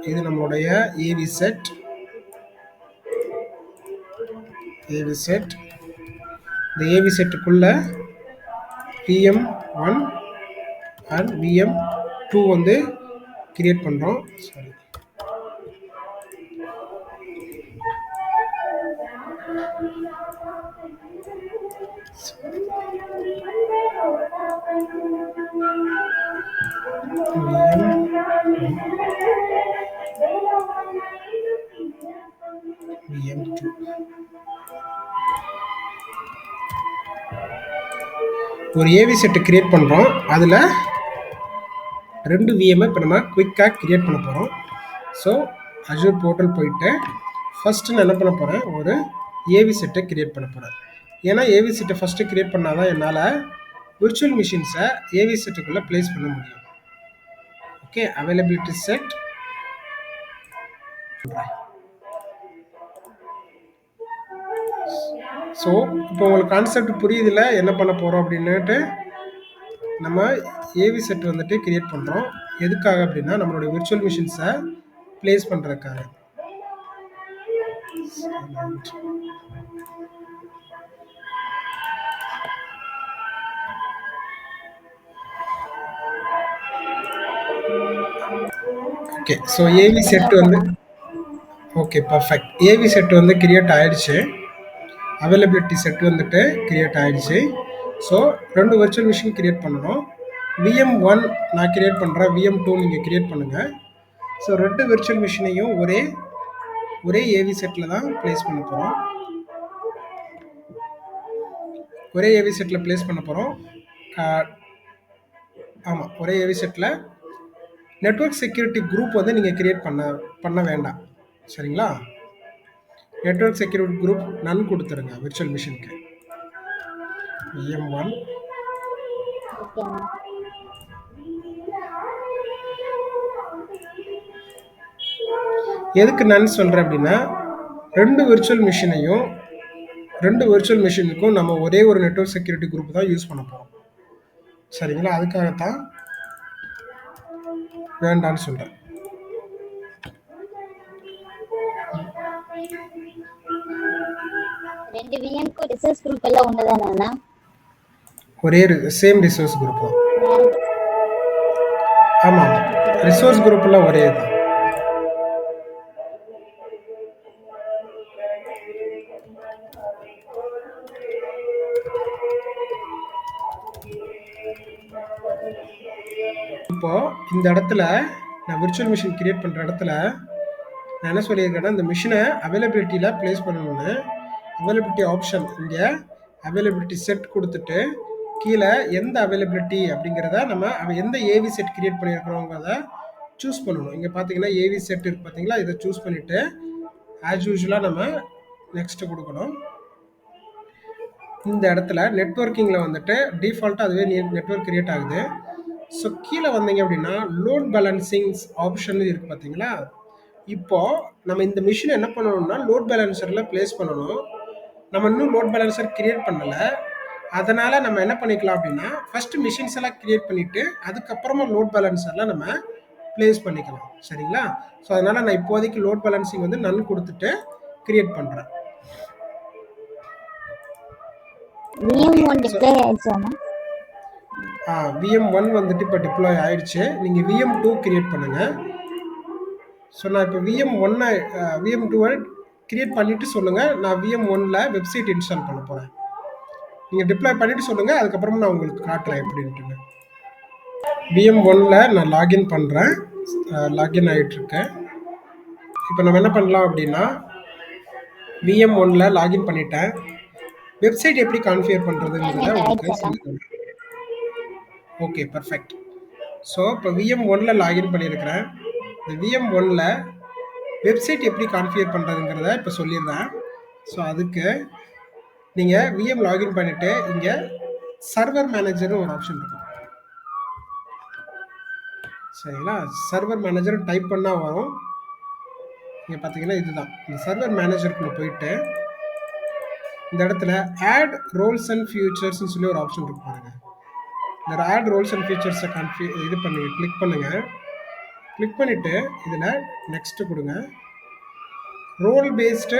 இது நம்மளுடைய ஏவி செட். இந்த ஏவி செட்டுக்குள்ள VM 1 அண்ட் VM 2 வந்து கிரியேட் பண்ணுறோம். சாரி, VM 2 ஒரு ஏவி செட்டு கிரியேட் பண்ணுறோம். அதில் 2 விஎம்ஐ இப்போ நம்ம குயிக்காக கிரியேட் பண்ண போகிறோம். ஸோ அஜூர் போர்ட்டல் போயிட்டு ஃபஸ்ட்டு நான் என்ன பண்ண போகிறேன், ஒரு ஏவி செட்டை கிரியேட் பண்ண போகிறேன். ஏன்னா ஏவி செட்டை ஃபஸ்ட்டு கிரியேட் பண்ணால் தான் என்னால் விர்ச்சுவல் மிஷின்ஸை ஏவி செட்டுக்குள்ளே ப்ளேஸ் பண்ண முடியும். Okay, availability set. ஸோ இப்போ உங்களுக்கு கான்செப்ட் புரியுதில்ல என்ன பண்ண போகிறோம் அப்படின்னுட்டு. நம்ம ஏவி செட் வந்துட்டு கிரியேட் பண்ணுறோம். எதுக்காக அப்படின்னா நம்மளுடைய விர்ச்சுவல் மிஷின்ஸை ப்ளேஸ் பண்ணுறதுக்காக. ஓகே, ஸோ ஏவி செட் வந்து ஓகே பர்ஃபெக்ட். ஏவி செட் வந்து கிரியேட் ஆயிடுச்சு. அவைலபிலிட்டி செட் வந்துட்டு கிரியேட் ஆயிடுச்சு. ஸோ 2 விர்ச்சுவல் மிஷின் கிரியேட் பண்ணணும். VM1 நான் கிரியேட் பண்ணுறேன், VM2 நீங்கள் கிரியேட் பண்ணுங்கள். ஸோ 2 விர்ச்சுவல் மிஷினையும் ஒரே ஏவி செட்டில் தான் ப்ளேஸ் பண்ண போகிறோம். ஒரே ஏவி செட்டில் ப்ளேஸ் பண்ண போகிறோம். ஆமாம், ஒரே AV settle. Network security group வந்து நீங்கள் கிரியேட் பண்ண வேண்டாம், சரிங்களா? நெட்வொர்க் செக்யூரிட்டி குரூப் நன் கொடுத்துருங்க விர்ச்சுவல் மிஷினுக்கு. VM1 எதுக்கு நன் சொல்கிறேன் அப்படின்னா, 2 விர்ச்சுவல் மிஷினுக்கும் நம்ம ஒரே ஒரு நெட்வொர்க் செக்யூரிட்டி குரூப் தான் யூஸ் பண்ண போகிறோம், சரிங்களா? அதுக்காகத்தான் வேண்டான்னு சொல்கிறேன். ஒரே சேம் ரிசோர்ஸ் குரூப் தான். ஆமாம், ரிசோர்ஸ் குரூப்லாம் ஒரே தான். இப்போ இந்த இடத்துல நான் விர்ச்சுவல் மிஷின் கிரியேட் பண்ணுற இடத்துல நான் என்ன சொல்லியிருக்கேன்னா, இந்த மிஷினை அவைலபிலிட்டியில் ப்ளேஸ் பண்ணணும்னு அவைலபிலிட்டி ஆப்ஷன் இங்கே அவைலபிலிட்டி செட் கொடுத்துட்டு கீழே எந்த அவைலபிலிட்டி அப்படிங்கிறத நம்ம எந்த ஏவி செட் கிரியேட் பண்ணியிருக்கிறோங்கிறத சூஸ் பண்ணணும். இங்கே பார்த்தீங்கன்னா ஏவி செட் இருக்குது பார்த்தீங்களா, இதை சூஸ் பண்ணிவிட்டு ஆஸ் யூஸ்வலாக நம்ம நெக்ஸ்ட்டு கொடுக்கணும். இந்த இடத்துல நெட்வொர்க்கிங்கில் வந்துட்டு டிஃபால்ட்டாக அதுவே நெட்வொர்க் கிரியேட் ஆகுது. ஸோ கீழே வந்தீங்க அப்படின்னா லோட் பேலன்சிங்ஸ் ஆப்ஷன் இருக்குது பார்த்தீங்களா. இப்போது நம்ம இந்த மிஷினை என்ன பண்ணணும்னா லோட் பேலன்சரில் ப்ளேஸ் பண்ணணும். நம்ம இன்னும் லோட் பேலன்சர் கிரியேட் பண்ணலை. அதனால் நம்ம என்ன பண்ணிக்கலாம் அப்படின்னா, ஃபஸ்ட்டு மிஷின்ஸ் எல்லாம் கிரியேட் பண்ணிவிட்டு அதுக்கப்புறமா லோட் பேலன்சரில் நம்ம ப்ளேஸ் பண்ணிக்கலாம், சரிங்களா? ஸோ அதனால் நான் இப்போதைக்கு லோட் பேலன்சிங் வந்து நன் கொடுத்துட்டு கிரியேட் பண்ணுறேன். VM1 வந்துட்டு இப்போ டிப்ளாய் ஆயிடுச்சு. நீங்கள் VM2 கிரியேட் பண்ணுங்கள். ஸோ நான் இப்போ VM2 கிரியேட் பண்ணிவிட்டு சொல்லுங்கள். நான் VM1ல் வெப்சைட் இன்ஸ்டால் பண்ண போகிறேன். நீங்கள் டிப்ளாய் பண்ணிவிட்டு சொல்லுங்கள், அதுக்கப்புறமா நான் உங்களுக்கு காட்டுறேன் எப்படின்ட்டு. VM1ல் நான் லாகின் பண்ணுறேன், லாகின் ஆகிட்டுருக்கேன். இப்போ நம்ம என்ன பண்ணலாம் அப்படின்னா, VM1ல் லாகின் பண்ணிட்டேன். வெப்சைட் எப்படி கான்ஃபிகர் பண்ணுறதுங்கிறத உங்களுக்கு சொல்லித்தரேன். Okay, perfect. ஸோ இப்போ VM1ல் லாகின் பண்ணியிருக்கிறேன். இந்த VM1ல் வெப்சைட் எப்படி கான்ஃபிகர் பண்ணுறதுங்கிறத இப்போ சொல்லிடுறேன். ஸோ அதுக்கு நீங்கள் VM லாகின் பண்ணிவிட்டு இங்கே சர்வர் மேனேஜர்னு ஒரு ஆப்ஷன் இருக்கும், சரிங்களா? சர்வர் மேனேஜர் டைப் பண்ணால் வரும். இங்கே பார்த்தீங்கன்னா இதுதான் இந்த சர்வர் மேனேஜருக்குள்ளே போயிட்டு இந்த இடத்துல ஆட் ரோல்ஸ் அண்ட் ஃபியூச்சர்ஸ்ன்னு சொல்லி ஒரு ஆப்ஷன் இருக்கு பாருங்கள். இந்த ஆட் ரோல்ஸ் அண்ட் ஃபியூச்சர்ஸை கிளிக் பண்ணுங்கள். கிளிக் பண்ணிவிட்டு இதில் நெக்ஸ்ட்டு கொடுங்க. Role based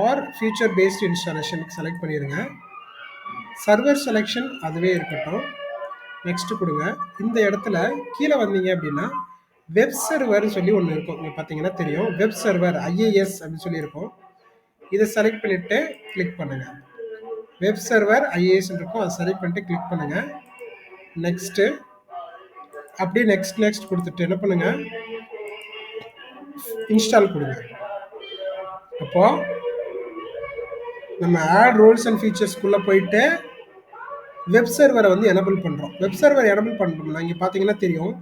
or feature based இன்ஸ்டாலேஷனுக்கு செலக்ட் பண்ணிடுங்க. சர்வர் செலெக்ஷன் அதுவே இருக்கட்டும். நெக்ஸ்ட்டு கொடுங்க. இந்த இடத்துல கீழே வந்தீங்க அப்படின்னா வெப் சர்வர்னு சொல்லி ஒன்று இருக்கும், இங்கே பார்த்தீங்கன்னா தெரியும். வெப் சர்வர் IIS அப்படின்னு சொல்லியிருக்கோம். இதை செலக்ட் பண்ணிவிட்டு கிளிக் பண்ணுங்கள். வெப் சர்வர் IIS இருக்கும், அதை செலக்ட் பண்ணிட்டு கிளிக் பண்ணுங்கள். நெக்ஸ்ட்டு அப்படியே நெக்ஸ்ட் கொடுத்துட்டு என்ன பண்ணுங்கள், இன்ஸ்டால் கொடுங்க. அப்போது நம்ம ஆட் ரோல்ஸ் அண்ட் ஃபீச்சர்ஸ்க்குள்ளே போயிட்டு வெப் சர்வரை வந்து எனபிள் பண்ணுறோம். வெப் சர்வர் எனபிள் பண்ணுறோம்னா இங்கே பார்த்தீங்கன்னா தெரியும்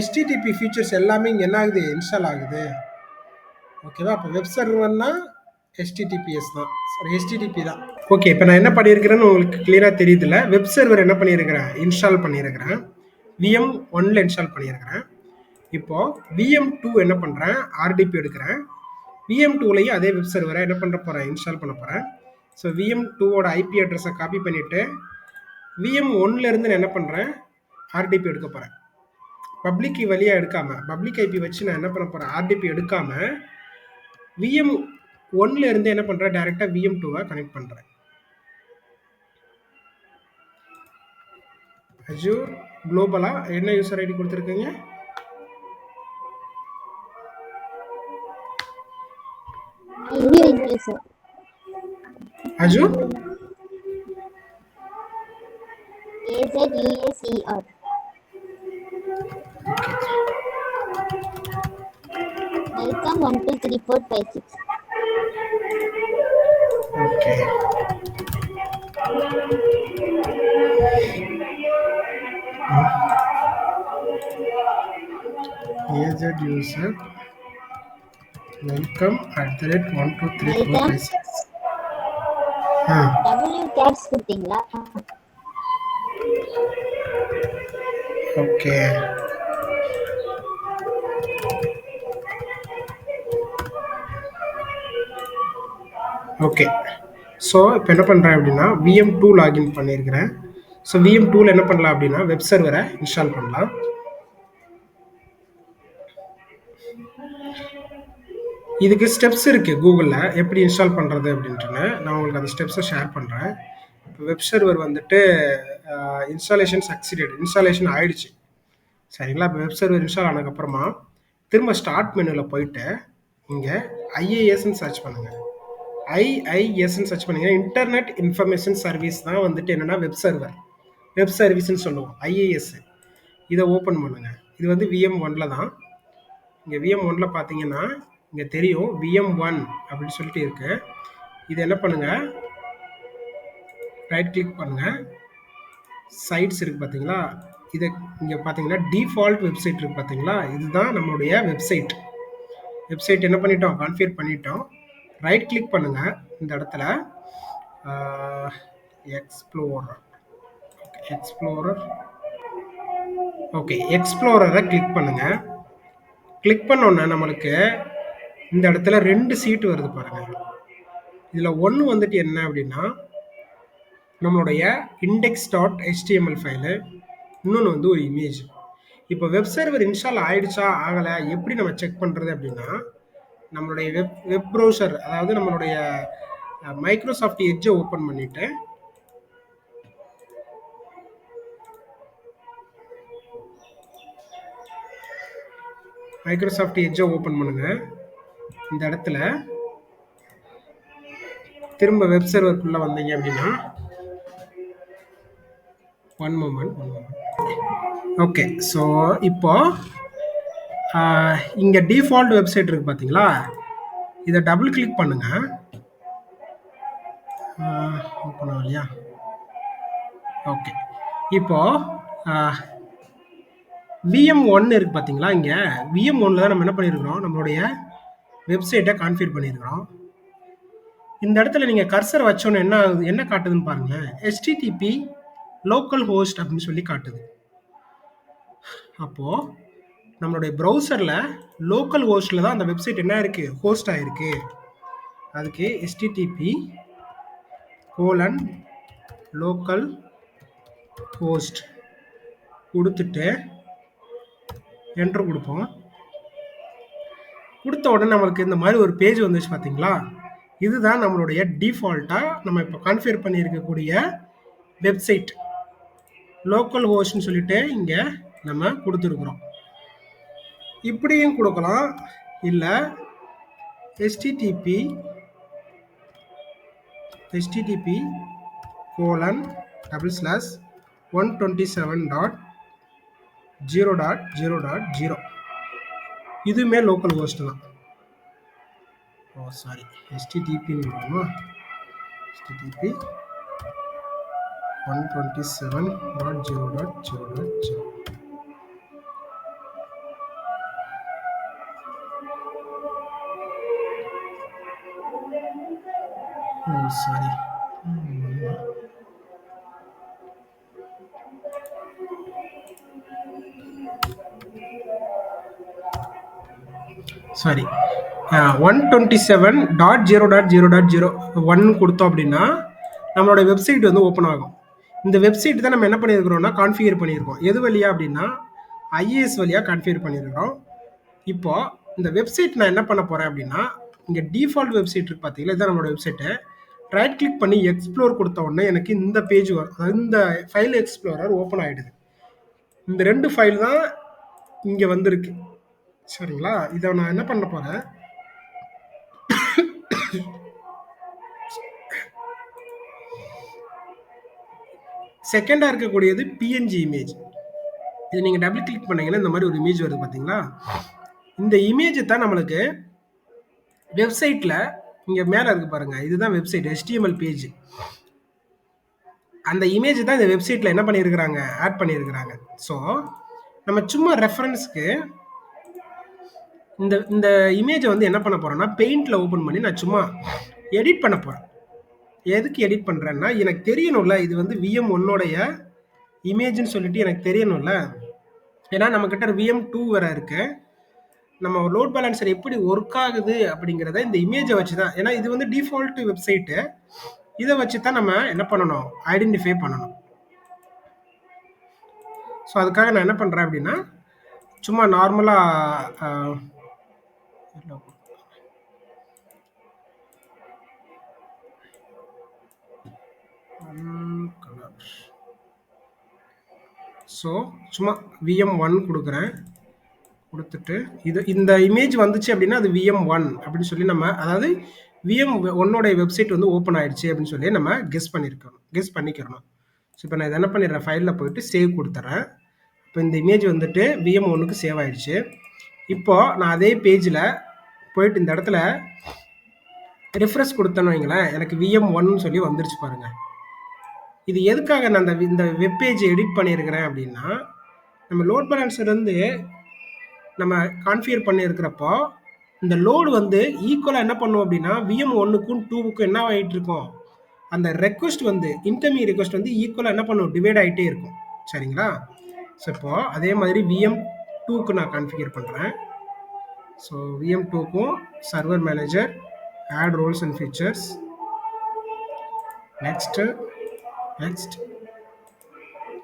HTTP ஃபீச்சர்ஸ் எல்லாமே இங்கே என்ன ஆகுது, இன்ஸ்டால் ஆகுது. ஓகேவா? அப்போ வெப் சர்வர்னா HTTPS தான், சாரி HTTP தான். ஓகே, இப்போ நான் என்ன பண்ணியிருக்கிறேன்னு உங்களுக்கு கிளியராக தெரியுதுல்ல. வெப் சர்வர் என்ன பண்ணியிருக்கிறேன், இன்ஸ்டால் பண்ணியிருக்கிறேன். VM1ல் இன்ஸ்டால் பண்ணியிருக்கிறேன். இப்போது VM2 என்ன பண்ணுறேன், RDP எடுக்கிறேன். VM2லையும் அதே வெப் சர்வரை என்ன பண்ண போகிறேன், இன்ஸ்டால் பண்ண போகிறேன். ஸோ VM2ஓட IP அட்ரஸை காப்பி பண்ணிவிட்டு VM1லேருந்து நான் என்ன பண்ணுறேன், RDP எடுக்க போகிறேன். பப்ளிக் வழியாக எடுக்காமல், பப்ளிக் IP வச்சு நான் என்ன பண்ண போகிறேன், RDP எடுக்காமல் VM1லேருந்து என்ன பண்ணுறேன், டைரெக்டாக VM2வை கனெக்ட் பண்ணுறேன். அஜூர் குளோபலாக என்ன யூசர் ஐடி கொடுத்துருக்கீங்க, Aju AZUSER. Welcome 1 2 3 4 5 6. Okay aged user welcome @ 1 2 3 4 Welcome. 5 6. ஆ W caps கொடுத்தீங்களா? ஓகே ஓகே ஸோ இப்போ என்ன பண்ணுறேன் அப்படின்னா VM2 லாகின் பண்ணியிருக்கிறேன். ஸோ VM2ல என்ன பண்ணலாம் அப்படின்னா வெப் சர்வரை இன்ஸ்டால் பண்ணலாம். இதுக்கு ஸ்டெப்ஸ் இருக்குது கூகுளில் எப்படி இன்ஸ்டால் பண்ணுறது அப்படின்ட்டுன்னு நான் உங்களுக்கு அந்த ஸ்டெப்ஸை ஷேர் பண்ணுறேன். இப்போ வெப் சர்வர் வந்துட்டு இன்ஸ்டாலேஷன் சக்சீடட், இன்ஸ்டாலேஷன் ஆயிடுச்சு சரிங்களா. இப்போ வெப் சர்வர் இன்ஸ்டால் ஆனதுக்கப்புறமா திரும்ப ஸ்டார்ட் மெனுவில் போயிட்டு இங்கே IISன்னு சர்ச் பண்ணுங்கள். IISன்னு சர்ச் பண்ணிங்கன்னா இன்டர்நெட் இன்ஃபர்மேஷன் சர்வீஸ் தான் வந்துட்டு என்னென்னா வெப் சர்வர், வெப் சர்வீஸ்ன்னு சொல்லுவோம் IIS. இதை ஓப்பன் பண்ணுங்கள். இது வந்து VM1ல் தான். இங்கே VM1ல் பார்த்தீங்கன்னா இங்கே தெரியும் VM1 அப்படின்னு சொல்லிட்டு இருக்கு. இது என்ன பண்ணுங்கள், ரைட் கிளிக் பண்ணுங்கள், சைட்ஸ் இருக்குது பார்த்தீங்களா, இதை இங்கே பார்த்தீங்கன்னா டிஃபால்ட் வெப்சைட் இருக்குது பார்த்தீங்களா, இதுதான் நம்மளுடைய வெப்சைட். வெப்சைட் என்ன பண்ணிட்டோம், கான்ஃபிகர் பண்ணிட்டோம். ரைட் கிளிக் பண்ணுங்கள், இந்த இடத்துல எக்ஸ்ப்ளோரர் எக்ஸ்ப்ளோரரை கிளிக் பண்ணுங்கள். கிளிக் பண்ணோன்னே நம்மளுக்கு இந்த இடத்துல 2 சீட்டு வருது பாருங்கள். இதில் ஒன்று வந்துட்டு என்ன அப்படின்னா நம்மளுடைய index.html ஃபைலு, இன்னொன்று வந்து ஒரு இமேஜ். இப்போ வெப் சர்வர் இன்ஸ்டால் ஆகிடுச்சா ஆகலை எப்படி நம்ம செக் பண்ணுறது அப்படின்னா நம்மளுடைய வெப் ப்ரௌசர், அதாவது நம்மளுடைய மைக்ரோசாஃப்ட் எட்ஜை ஓப்பன் பண்ணிவிட்டு ஓப்பன் பண்ணுங்கள். இந்த இடத்துல திரும்ப வெப் சர்வருக்குள்ளே வந்தீங்க அப்படின்னா ஒன் மொமெண்ட். ஓகே ஸோ இப்போ இங்கே டிஃபால்ட் வெப்சைட் இருக்குது பார்த்தீங்களா, இதை டபுள் கிளிக் பண்ணுங்கள். ஓப்பன் ஆகலையா? ஓகே இப்போது VM1 இருக்குது பார்த்தீங்களா, இங்கே VM1ல் தான் நம்ம என்ன பண்ணியிருக்கிறோம், நம்மளுடைய வெப்சைட்டை கான்ஃபிகர் பண்ணியிருக்கிறோம். இந்த இடத்துல நீங்கள் கர்சர் வச்சோன்னு என்ன காட்டுதுன்னு பாருங்கள், HTTP லோக்கல் ஹோஸ்ட் அப்படின்னு சொல்லி காட்டுது. அப்போது நம்மளுடைய ப்ரௌசரில் லோக்கல் ஹோஸ்ட்டில் தான் அந்த வெப்சைட் என்ன இருக்குது, ஹோஸ்ட் ஆகிருக்கு. அதுக்கு HTTP:/local host கொடுத்துட்டு என்டர் கொடுப்போம். கொடுத்த உடனே நம்மளுக்கு இந்த மாதிரி ஒரு பேஜ் வந்துச்சு பார்த்தீங்களா, இதுதான் நம்மளுடைய டிஃபால்ட்டாக நம்ம இப்போ கான்ஃபிகர் பண்ணியிருக்கக்கூடிய வெப்சைட். லோக்கல் ஹோஸ்ட்னு சொல்லிட்டு இங்கே நம்ம கொடுத்துருக்குறோம். இப்படியும் கொடுக்கலாம், இல்லை http://127.0.0.0 இதுவுமே லோக்கல் ஹோஸ்ட் தான். சாரி HTTPன்னு கொடுக்கணுமா, HTTP 127.0.0.0. சாரி சாரி 127.0.0.01 கொடுத்தோம் அப்படின்னா நம்மளோட வெப்சைட் வந்து ஓப்பன் ஆகும். இந்த வெப்சைட் தான் நம்ம என்ன பண்ணியிருக்கிறோம்னா கான்ஃபிகர் பண்ணியிருக்கோம். எது வழியாக அப்படின்னா IIS வழியாக கான்ஃபிகர் பண்ணியிருக்கிறோம். இப்போ இந்த வெப்சைட் நான் என்ன பண்ண போகிறேன் அப்படின்னா இங்கே டிஃபால்ட் வெப்சைட் இருக்குது பார்த்தீங்களா, இதுதான் நம்மளோட வெப்சைட்டு. ரைட் கிளிக் பண்ணி எக்ஸ்ப்ளோர் கொடுத்த உடனே எனக்கு இந்த பேஜ் வரும், அதாவது இந்த ஃபைல் எக்ஸ்ப்ளோரர் ஓப்பன் ஆகிடுது. இந்த 2 ஃபைல் தான் இங்கே வந்திருக்கு சரிங்களா. இதை நான் என்ன பண்ண போகிறேன், செகண்டாக இருக்கக்கூடியது பிஎன்ஜி இமேஜ். இது நீங்கள் டபுள் கிளிக் பண்ணீங்கன்னா இந்த மாதிரி ஒரு இமேஜ் வருது பார்த்தீங்களா? இந்த இமேஜை தான் நம்மளுக்கு வெப்சைட்டில் இங்கே மேலே இருக்கு பாருங்கள், இதுதான் வெப்சைட் HTML பேஜ். அந்த இமேஜ் தான் இந்த வெப்சைட்டில் என்ன பண்ணியிருக்கிறாங்க, ஆட் பண்ணியிருக்கிறாங்க. ஸோ நம்ம சும்மா ரெஃபரன்ஸ்க்கு இந்த இந்த இமேஜை வந்து என்ன பண்ண போகிறேன்னா பெயிண்டில் ஓப்பன் பண்ணி நான் சும்மா எடிட் பண்ண போகிறேன். எதுக்கு எடிட் பண்ணுறேன்னா எனக்கு தெரியணும்ல இது வந்து VM1 இமேஜ்னு சொல்லிட்டு எனக்கு தெரியணும்ல. ஏன்னா நம்மக்கிட்ட VM2 வேறு இருக்குது. நம்ம லோட் பேலன்சர் எப்படி ஒர்க் ஆகுது அப்படிங்கிறத இந்த இமேஜை வச்சு தான், ஏன்னா இது வந்து டிஃபால்ட் வெப்சைட்டு, இதை வச்சு தான் நம்ம என்ன பண்ணணும், ஐடென்டிஃபை பண்ணணும். ஸோ அதுக்காக நான் என்ன பண்ணுறேன் அப்படின்னா சும்மா நார்மலாக ஸோ சும்மா VM1 கொடுக்குறேன். கொடுத்துட்டு இந்த இமேஜ் வந்துச்சு அப்படின்னா அது VM1 அப்படின்னு சொல்லி நம்ம, அதாவது VM1 வெப்சைட் வந்து ஓப்பன் ஆயிடுச்சு அப்படின்னு சொல்லி நம்ம கெஸ் பண்ணிக்கிறணும். ஸோ இப்போ நான் இதை என்ன பண்ணிடுறேன், ஃபைலில் போயிட்டு சேவ் கொடுத்துட்றேன். இப்போ இந்த இமேஜ் வந்துட்டு VM1க்கு சேவ் ஆயிடுச்சு. இப்போது நான் அதே பேஜில் போயிட்டு இந்த இடத்துல ரிஃப்ரெஷ் கொடுத்தேன்னு வைங்களேன், எனக்கு VM1 சொல்லி வந்துருச்சு பாருங்கள். இது எதுக்காக நான் இந்த வெப்பேஜ் எடிட் பண்ணியிருக்கிறேன் அப்படின்னா, நம்ம லோட் பேலன்சர்லேருந்து நம்ம கான்ஃபிகர் பண்ணியிருக்கிறப்போ இந்த லோடு வந்து ஈக்குவலாக என்ன பண்ணுவோம் அப்படின்னா VM1க்கும் 2க்கும் என்ன ஆகிட்டு இருக்கும், அந்த ரெக்வஸ்ட் வந்து இன்கமிங் ரெக்வஸ்ட் வந்து ஈக்குவலாக என்ன பண்ணுவோம், டிவைட் ஆகிட்டே இருக்கும். சரிங்களா? ஸோ இப்போது அதே மாதிரி VM2க்கு நான் கான்ஃபிகர் பண்ணுறேன். ஸோ VM2க்கும் server manager, add roles and features,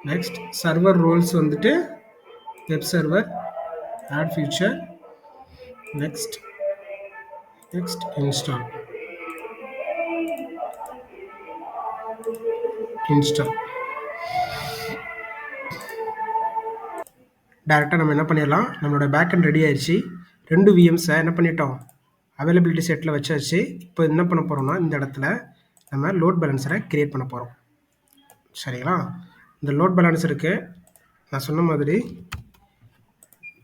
next server roles வந்துட்டு web server, add feature, next install. டேரெக்டாக நம்ம என்ன பண்ணிடலாம், நம்மளோட பேக்கெண்ட் ரெடி ஆயிடுச்சு. 2 VMஸை என்ன பண்ணிட்டோம், அவைலபிலிட்டி செட்டில் வச்சாச்சு. இப்போ என்ன பண்ண போகிறோம்னா இந்த இடத்துல நம்ம லோட் பேலன்சரை கிரியேட் பண்ண போகிறோம். சரிங்களா? இந்த லோட் பேலன்சருக்கு நான் சொன்ன மாதிரி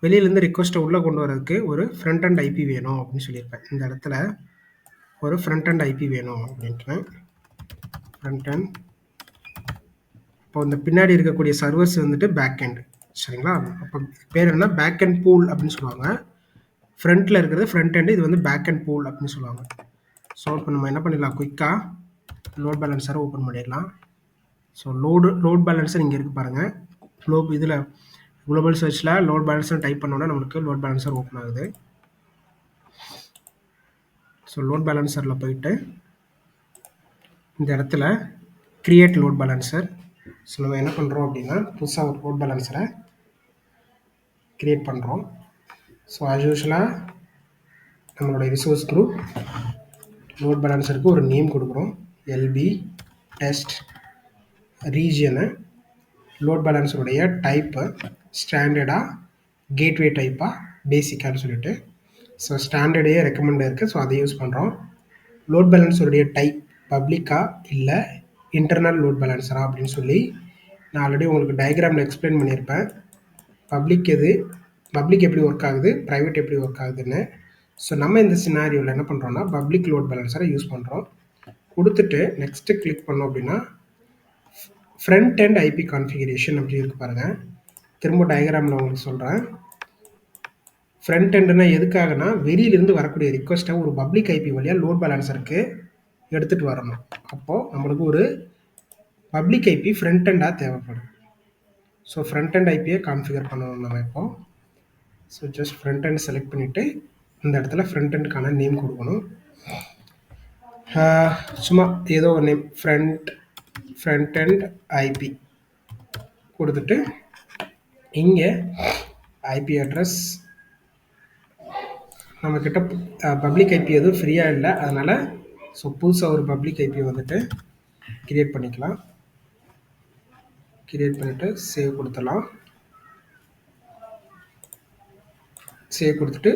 வெளியிலேருந்து ரிக்வஸ்ட்டை உள்ளே கொண்டு வரதுக்கு ஒரு ஃப்ரண்ட் அண்ட் IP வேணும் அப்படின்னு சொல்லியிருப்பேன். இந்த இடத்துல ஒரு ஃப்ரண்ட் அண்ட் IP வேணும் அப்படின்ட்டு ஃப்ரண்ட் அண்ட். இப்போ இந்த பின்னாடி இருக்கக்கூடிய சர்வர்ஸ் வந்துட்டு பேக் எண்ட். சரிங்களா? அப்போ பேர் என்ன, பேக் அண்ட் பூல் அப்படின்னு சொல்லுவாங்க. ஃப்ரண்ட்டில் இருக்கிறது ஃப்ரண்ட் எண்டு, இது வந்து பேக் அண்ட் பூல் அப்படின்னு சொல்லுவாங்க. ஸோ இப்போ நம்ம என்ன பண்ணிடலாம், குயிக்காக லோட் பேலன்சரை ஓப்பன் பண்ணிடலாம். ஸோ லோட் பேலன்சர் இங்கே இருக்குது பாருங்கள். இதில் குளோபல் சர்ச்சில் லோட் பேலன்சர் டைப் பண்ணோன்னா நம்மளுக்கு லோட் பேலன்சர் ஓப்பன் ஆகுது. ஸோ லோட் பேலன்சரில் போயிட்டு இந்த இடத்துல கிரியேட் லோட் பேலன்சர். ஸோ நம்ம என்ன பண்ணுறோம் அப்படின்னா புதுசாக ஒரு லோட் பேலன்சரை கிரியேட் பண்ணுறோம். ஸோ ஆஸ் யூஷுவலாக நம்மளோட ரிசோர்ஸ் குரூப் லோட் பேலன்சருக்கு ஒரு நேம் கொடுக்குறோம், LB டெஸ்ட். ரீஜியனு, லோட் பேலன்ஸருடைய டைப்பு ஸ்டாண்டர்டாக, கேட்வே டைப்பாக, பேசிக்கான்னு சொல்லிட்டு. ஸோ ஸ்டாண்டர்டே ரெக்கமெண்ட் இருக்குது, ஸோ அதை யூஸ் பண்ணுறோம். லோட் பேலன்ஸருடைய டைப் பப்ளிக்காக இல்லை இன்டர்னல் லோட் பேலன்ஸரா அப்படின்னு சொல்லி நான் ஆல்ரெடி உங்களுக்கு டயக்ராமில் எக்ஸ்பிளைன் பண்ணியிருப்பேன். பப்ளிக் எப்படி ஒர்க் ஆகுது, ப்ரைவேட் எப்படி ஒர்க் ஆகுதுன்னு. ஸோ நம்ம இந்த சினாரியோவில் என்ன பண்ணுறோன்னா பப்ளிக் லோட் பேலன்ஸரை யூஸ் பண்ணுறோம். கொடுத்துட்டு நெக்ஸ்ட்டு கிளிக் பண்ணோம் அப்படின்னா ஃப்ரண்ட் அண்ட் IP கான்ஃபிகரேஷன் அப்படி இருக்கு பாருங்கள். திரும்ப டயக்ராமில் உங்களுக்கு சொல்கிறேன். ஃப்ரண்ட் எண்டுனா எதுக்காகனா வெளியிலேருந்து வரக்கூடிய ரிக்வஸ்ட்டை ஒரு பப்ளிக் IP வழியாக லோட் பேலன்சருக்கு எடுத்துகிட்டு வரணும். அப்போது நம்மளுக்கு ஒரு பப்ளிக் IP ஃப்ரண்ட் எண்டாக தேவைப்படும். ஸோ ஃப்ரண்ட் அண்ட் IPயை கான்ஃபிகர் பண்ணணும் நம்ம இப்போது. So just front end select பண்ணிவிட்டு இந்த இடத்துல ஃப்ரண்ட் எண்டுக்கான நேம் கொடுக்கணும். சும்மா ஏதோ ஒரு நேம், ஃப்ரண்ட் அண்ட் IP கொடுத்துட்டு இங்கே IP அட்ரஸ் நம்மக்கிட்ட பப்ளிக் IP எதுவும் ஃப்ரீயாக இல்லை, அதனால் ஸோ புதுசாக ஒரு பப்ளிக் IP வந்துட்டு கிரியேட் பண்ணிக்கலாம். கிரியேட் பண்ணிவிட்டு சேவ் கொடுத்துடலாம். சேவ் கொடுத்துட்டு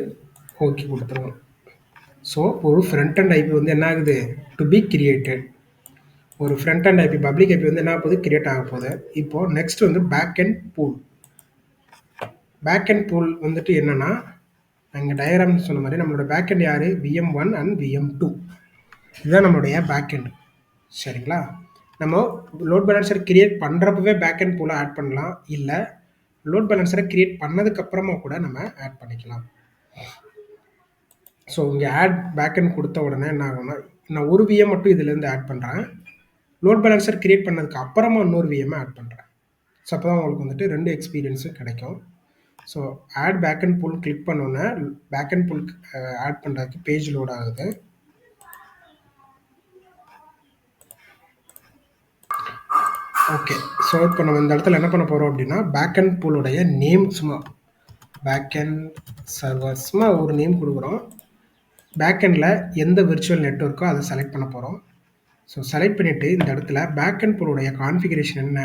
ஓகே கொடுத்துருவோம். ஸோ ஒரு ஃப்ரண்ட் அண்ட் IP வந்து என்ன ஆகுது, டு பி கிரியேட்டட். ஒரு front end IP public IP வந்து என்ன போகுது கிரியேட் ஆக போகுது. இப்போது நெக்ஸ்ட் வந்து back end pool. Back end pool வந்துட்டு என்னென்னா, நாங்கள் டயக்ராம் சொன்ன மாதிரி நம்மளோட பேக் அண்ட் யார், VM1 அண்ட் VM2. இதுதான் நம்மளுடைய பேக் அண்ட். சரிங்களா? நம்ம லோட் பேலன்சர் கிரியேட் பண்ணுறப்பவே பேக் அண்ட் பூலை ஆட் பண்ணலாம், இல்லை லோட் பேலன்சரை கிரியேட் பண்ணதுக்கப்புறமா கூட நம்ம ஆட் பண்ணிக்கலாம். ஸோ இங்கே ஆட் பேக் அண்ட் கொடுத்த உடனே என்ன ஆகும்னா, நான் ஒரு VM மட்டும் இதுலேருந்து ஆட் பண்ணுறேன். லோட் பேலன்சர் கிரியேட் பண்ணதுக்கு அப்புறமா இன்னொரு VM ஆட் பண்ணுறேன். ஸோ அப்போ தான் உங்களுக்கு வந்துட்டு 2 எக்ஸ்பீரியன்ஸும் கிடைக்கும். So add back end pool click பண்ணோன்னே பேக் அண்ட் பூல் ஆட் பண்ணுறதுக்கு பேஜ் லோட் ஆகுது. ஓகே. ஸோ இப்போ நம்ம இந்த இடத்துல என்ன பண்ண போகிறோம் அப்படின்னா, பேக் அண்ட் பூலுடைய நேம் சும்மா பேக் அண்ட் சர்வர் சும்மா ஒரு நேம் கொடுக்குறோம். பேக் எண்டில் எந்த விர்ச்சுவல் நெட்வொர்க்கோ அதை செலக்ட் பண்ண போகிறோம். ஸோ செலக்ட் பண்ணிவிட்டு இந்த இடத்துல பேக் அண்ட் பூலுடைய கான்ஃபிகரேஷன் என்ன,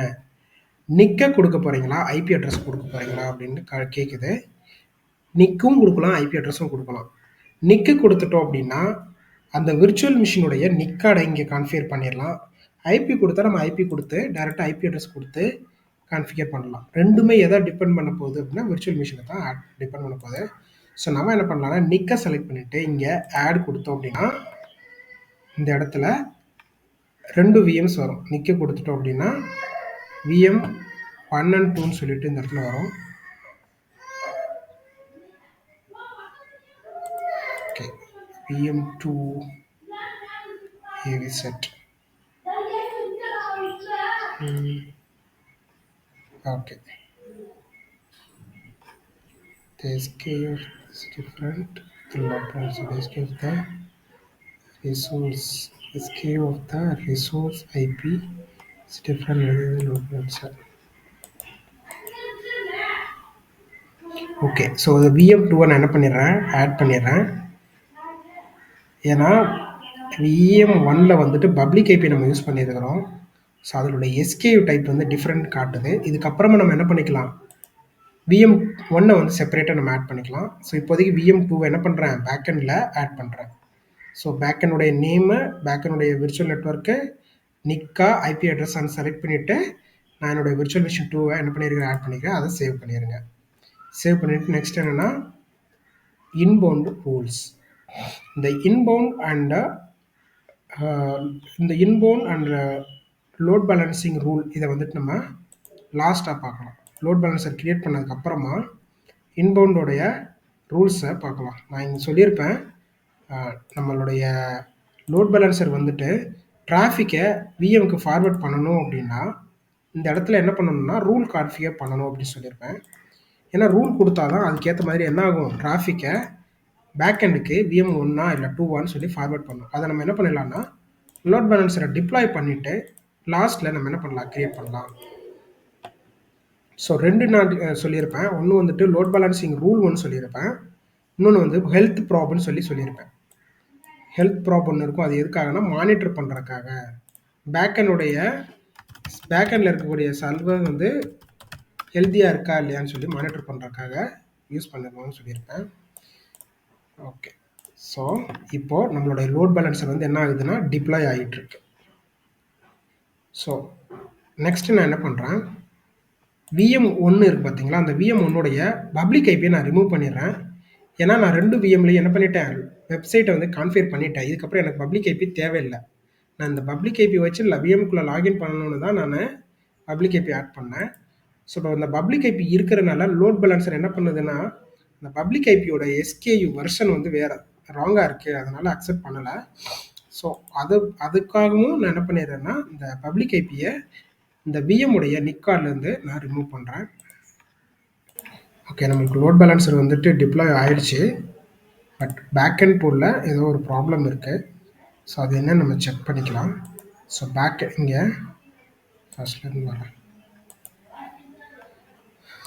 நிக்கை கொடுக்க போகிறீங்களா, ஐபி அட்ரஸ் கொடுக்க போகிறீங்களா அப்படின்னு கேட்குது. நிக்கும் கொடுக்கலாம், ஐபி அட்ரஸும் கொடுக்கலாம். நிக்கு கொடுத்துட்டோம் அப்படின்னா அந்த விர்ச்சுவல் மிஷினுடைய நிக்காடை இங்கே கான்ஃபிகர் பண்ணிடலாம். ஐபி கொடுத்தா நம்ம ஐபி கொடுத்து டேரெக்டாக ஐபி அட்ரஸ் கொடுத்து கான்ஃபிகர் பண்ணலாம். ரெண்டுமே எதை டிபெண்ட் பண்ண போகுது அப்படின்னா விர்ச்சுவல் மிஷினை தான் டிபெண்ட் பண்ண போகுது. ஸோ நம்ம என்ன பண்ணலாம்னா நிக்கை செலக்ட் பண்ணிவிட்டு இங்கே ஆட் கொடுத்தோம் அப்படின்னா இந்த இடத்துல 2 VMs வரும். நிக்கை கொடுத்துட்டோம் அப்படின்னா VM1 and 2ன்னு சொல்லிட்டு இந்த இடத்துல வரும். Okay, VM2 AV set. Okay, the SKU is different. The load balancer SKU of the resource, SKU of the resource IP is different with the load balancer. Okay. So அது VM2 நான் என்ன பண்ணிடுறேன், ஆட் பண்ணிடுறேன். ஏன்னா VM1ல வந்துட்டு பப்ளிக் ஐபி நம்ம யூஸ் பண்ணியிருக்கிறோம். ஸோ அதனுடைய SKU டைப் வந்து டிஃப்ரெண்ட் காட்டுது. இதுக்கப்புறமா நம்ம என்ன பண்ணிக்கலாம், VM1 வந்து செப்பரேட்டாக நம்ம ஆட் பண்ணிக்கலாம். ஸோ இப்போதைக்கு VM2 என்ன பண்ணுறேன், பேக்கெண்டில் ஆட் பண்ணுறேன். ஸோ பேக்கெண்டுடைய நேமு, பேக்கெண்டுடைய விர்ச்சுவல் நெட்வொர்க்கு, நிக்கா, ஐபி அட்ரஸ் அண்ட் செலக்ட் பண்ணிவிட்டு நான் என்னுடைய விர்ச்சுவல் மிஷின் 2 என்ன பண்ணியிருக்கேன், ஆட் பண்ணிக்கிறேன். அதை சேவ் பண்ணிடுங்க. சேவ் பண்ணிவிட்டு நெக்ஸ்ட் என்னென்னா இன்பவுண்ட் ரூல்ஸ். இந்த inbound and load balancing rule இதை வந்துட்டு நம்ம லாஸ்ட்டாக பார்க்கலாம். லோட் பேலன்சர் க்ரியேட் பண்ணதுக்கப்புறமா இன்பவுண்டோடைய ரூல்ஸை பார்க்கலாம். நான் இங்கே சொல்லியிருப்பேன், நம்மளுடைய லோட் பேலன்சர் வந்துட்டு டிராஃபிக்கை VMக்கு ஃபார்வர்ட் பண்ணணும் அப்படின்னா இந்த இடத்துல என்ன பண்ணணும்னா ரூல் கான்ஃபிகர் பண்ணணும் அப்படின்னு சொல்லியிருப்பேன். ஏன்னா ரூல் கொடுத்தா தான் அதுக்கேற்ற மாதிரி என்ன ஆகும், டிராஃபிக்கை பேக்கெண்டுக்கு VM1 இல்லை 2 சொல்லி ஃபார்வர்ட் பண்ணணும். அதை நம்ம என்ன பண்ணிடலாம்னா லோட் பேலன்சரை டிப்ளாய் பண்ணிவிட்டு லாஸ்ட்டில் நம்ம என்ன பண்ணலாம், க்ரியேட் பண்ணலாம். ஸோ 2 நான் சொல்லியிருப்பேன். ஒன்று வந்துட்டு லோட் பேலன்சிங் ரூல் 1 சொல்லியிருப்பேன். இன்னொன்று வந்து ஹெல்த் ப்ராப்னு சொல்லியிருப்பேன். ஹெல்த் ப்ராப் ஒன்று இருக்கும். அது எதுக்காகனா மானிட்டர் பண்ணுறதுக்காக, பேக்கெண்டில் இருக்கக்கூடிய சர்வர் வந்து ஹெல்த்தியாக இருக்கா இல்லையான்னு சொல்லி மானிட்டர் பண்ணுறதுக்காக யூஸ் பண்ணிருக்கோம்னு சொல்லியிருப்பேன். ஓகே. ஸோ இப்போது நம்மளுடைய லோட் பேலன்சர் வந்து என்ன ஆகுதுன்னா டிப்ளாய் ஆகிட்டுருக்கு. ஸோ நெக்ஸ்ட்டு நான் என்ன பண்ணுறேன், VM1 இருக்குது பார்த்தீங்களா, அந்த VM1உடைய பப்ளிக் ஐபியை நான் ரிமூவ் பண்ணிடுறேன். ஏன்னா நான் 2 VMலையும் என்ன பண்ணிட்டேன், வெப்சைட்டை வந்து கான்ஃபிகர் பண்ணிட்டேன். இதுக்கப்புறம் எனக்கு பப்ளிக் ஐபி தேவையில்லை. நான் இந்த பப்ளிக் ஐபி வச்சு VMக்குள்ளே லாகின் பண்ணணுன்னு தான் நான் பப்ளிக் ஐபி ஆட் பண்ணேன். ஸோ இப்போ இந்த பப்ளிக் ஐபி இருக்கிறனால லோட் பேலன்சர் என்ன பண்ணுதுன்னா இந்த பப்ளிக் ஐபியோட SKU வெர்ஷன் வந்து வேறு ராங்காக இருக்குது, அதனால் அக்செப்ட் பண்ணலை. ஸோ அதுக்காகவும் நான் என்ன பண்ணிடுறேன்னா இந்த பப்ளிக் ஐபியை இந்த VMுடைய நிக்கார்ட்லேருந்து நான் ரிமூவ் பண்ணுறேன். ஓகே, நம்மளுக்கு லோட் பேலன்சர் வந்துட்டு டிப்ளாய் ஆகிடுச்சு. பட் பேக்கெண்ட் பூலில் ஏதோ ஒரு ப்ராப்ளம் இருக்குது. ஸோ அது என்ன நம்ம செக் பண்ணிக்கலாம். ஸோ இங்கே ஃபர்ஸ்ட்லேருந்து வரேன்.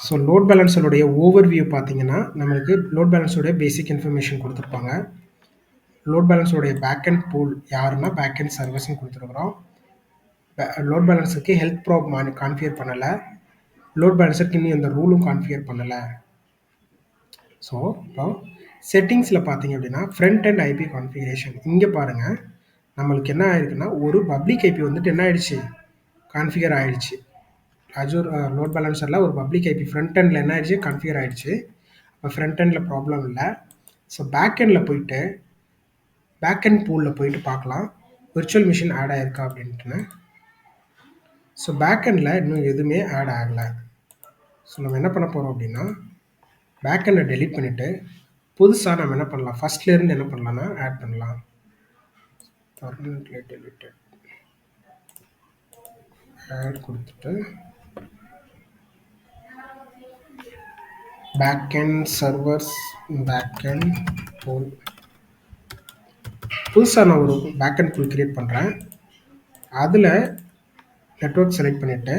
ஸோ லோட் பேலன்ஸருடைய ஓவர்வியூ பார்த்தீங்கன்னா நம்மளுக்கு லோட் பேலன்ஸருடைய பேசிக் இன்ஃபர்மேஷன் கொடுத்துருப்பாங்க. லோட் பேலன்ஸருடைய பேக்கெண்ட் பூல் யாருன்னா பேக்கெண்ட் சர்வீஸ்ன்னு கொடுத்துருக்குறோம். லோட் பேலன்ஸருக்கு ஹெல்த் ப்ராப் கான்ஃபிகர் பண்ணலை. லோட் பேலன்ஸருக்கு இன்னும் எந்த ரூலும் கான்ஃபிகர் பண்ணலை. ஸோ இப்போ செட்டிங்ஸில் பார்த்தீங்க அப்படின்னா ஃப்ரண்ட் அண்ட் ஐபி கான்ஃபிகரேஷன் இங்கே பாருங்கள். நம்மளுக்கு என்ன ஆயிருக்குன்னா, ஒரு பப்ளிக் ஐபி வந்துட்டு என்ன ஆயிடுச்சு? கான்ஃபிகர் ஆயிடுச்சு. அஜூர் லோட் பேலன்சர்ல ஒரு பப்ளிக் ஐபி ஃப்ரண்ட் எண்ட்ல என்ன ஆயிடுச்சு? கான்ஃபிகர் ஆயிடுச்சு. அப்ப ஃப்ரண்ட் எண்ட்ல ப்ராப்ளம் இல்ல. ஸோ பேக் எண்ட்ல போயிட்டு, பேக் எண்ட் பூல்ல போயிட்டு பார்க்கலாம். விர்ச்சுவல் மிஷின் ஆட் ஆயிருக்கா அப்படின்ட்டுன்னு. ஸோ பேக் எண்ட்ல இன்னும் எதுவுமே ஆட் ஆகல. ஸோ நம்ம என்ன பண்ண போறோம் அப்படின்னா, பேக் எண்ட டெலீட் பண்ணிட்டு, புதுசா நம்ம என்ன பண்ணலாம்? ஃபர்ஸ்ட்ல இருந்து என்ன பண்ணலாம்னா, ஆட் பண்ணலாம். Permanently deleted. ஆட் குடுத்துட்டு, பேக்எண்ட் சர்வர்ஸ், பேக்எண்ட் பூல். புதுசா நான் ஒரு பேக்எண்ட் பூல் கிரியேட் பண்றேன். அதுல நெட்வொர்க் செலக்ட் பண்ணிட்டு,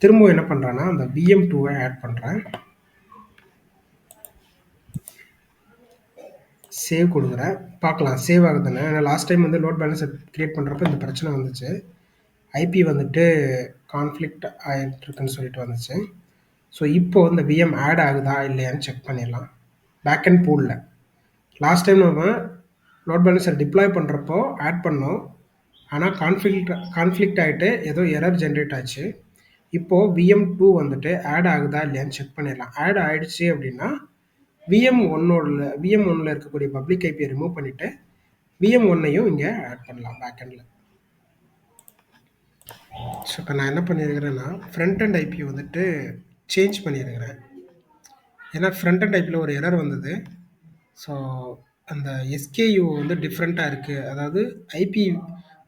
திரும்பவும் என்ன பண்றேன்னா, அந்த VM2 ஆட் பண்றேன். சேவ் குடுக்குறேன். பார்க்கலாம் சேவ் ஆகுதுன்னு. ஏன்னா லாஸ்ட் டைம் வந்து லோட் பேலன்ஸர் கிரியேட் பண்றப்ப இந்த பிரச்சனை வந்துச்சு. ஐபி வந்துட்டு கான்ஃப்ளிக்ட் ஆயிட்டுருக்குன்னு சொல்லிட்டு வந்துச்சு. ஸோ இப்போ இந்த VM ஆட் ஆகுதா இல்லையான்னு செக் பண்ணிடலாம். பேக் அண்ட் பூல்ல. லாஸ்ட் டைம் நம்ம லோட் பேலன்ஸர் டிப்ளாய் பண்ணுறப்போ ஆட் பண்ணோம். ஆனால் கான்ஃப்ளிக்ட் ஆகிட்டு ஏதோ எரர் ஜென்ரேட் ஆச்சு. இப்போது VM2 வந்துட்டு ஆட் ஆகுதா இல்லையான்னு செக் பண்ணிடலாம். ஆட் ஆயிடுச்சு அப்படின்னா VM1ல இருக்கக்கூடிய பப்ளிக் ஐபியை ரிமூவ் பண்ணிவிட்டு VM1ஐயும் இங்கே ஆட் பண்ணலாம் பேக் எண்டில். ஸோ இப்போ நான் என்ன பண்ணியிருக்கிறேன்னா, ஃப்ரண்ட் அண்ட் ஐபி வந்துட்டு சேஞ்ச் பண்ணியிருக்கிறேன். ஏன்னா ஃப்ரண்ட் அண்ட் ஐபியில் ஒரு எரர் வந்தது. ஸோ அந்த எஸ்கேயூ வந்து டிஃப்ரெண்ட்டாக இருக்குது. அதாவது ஐபி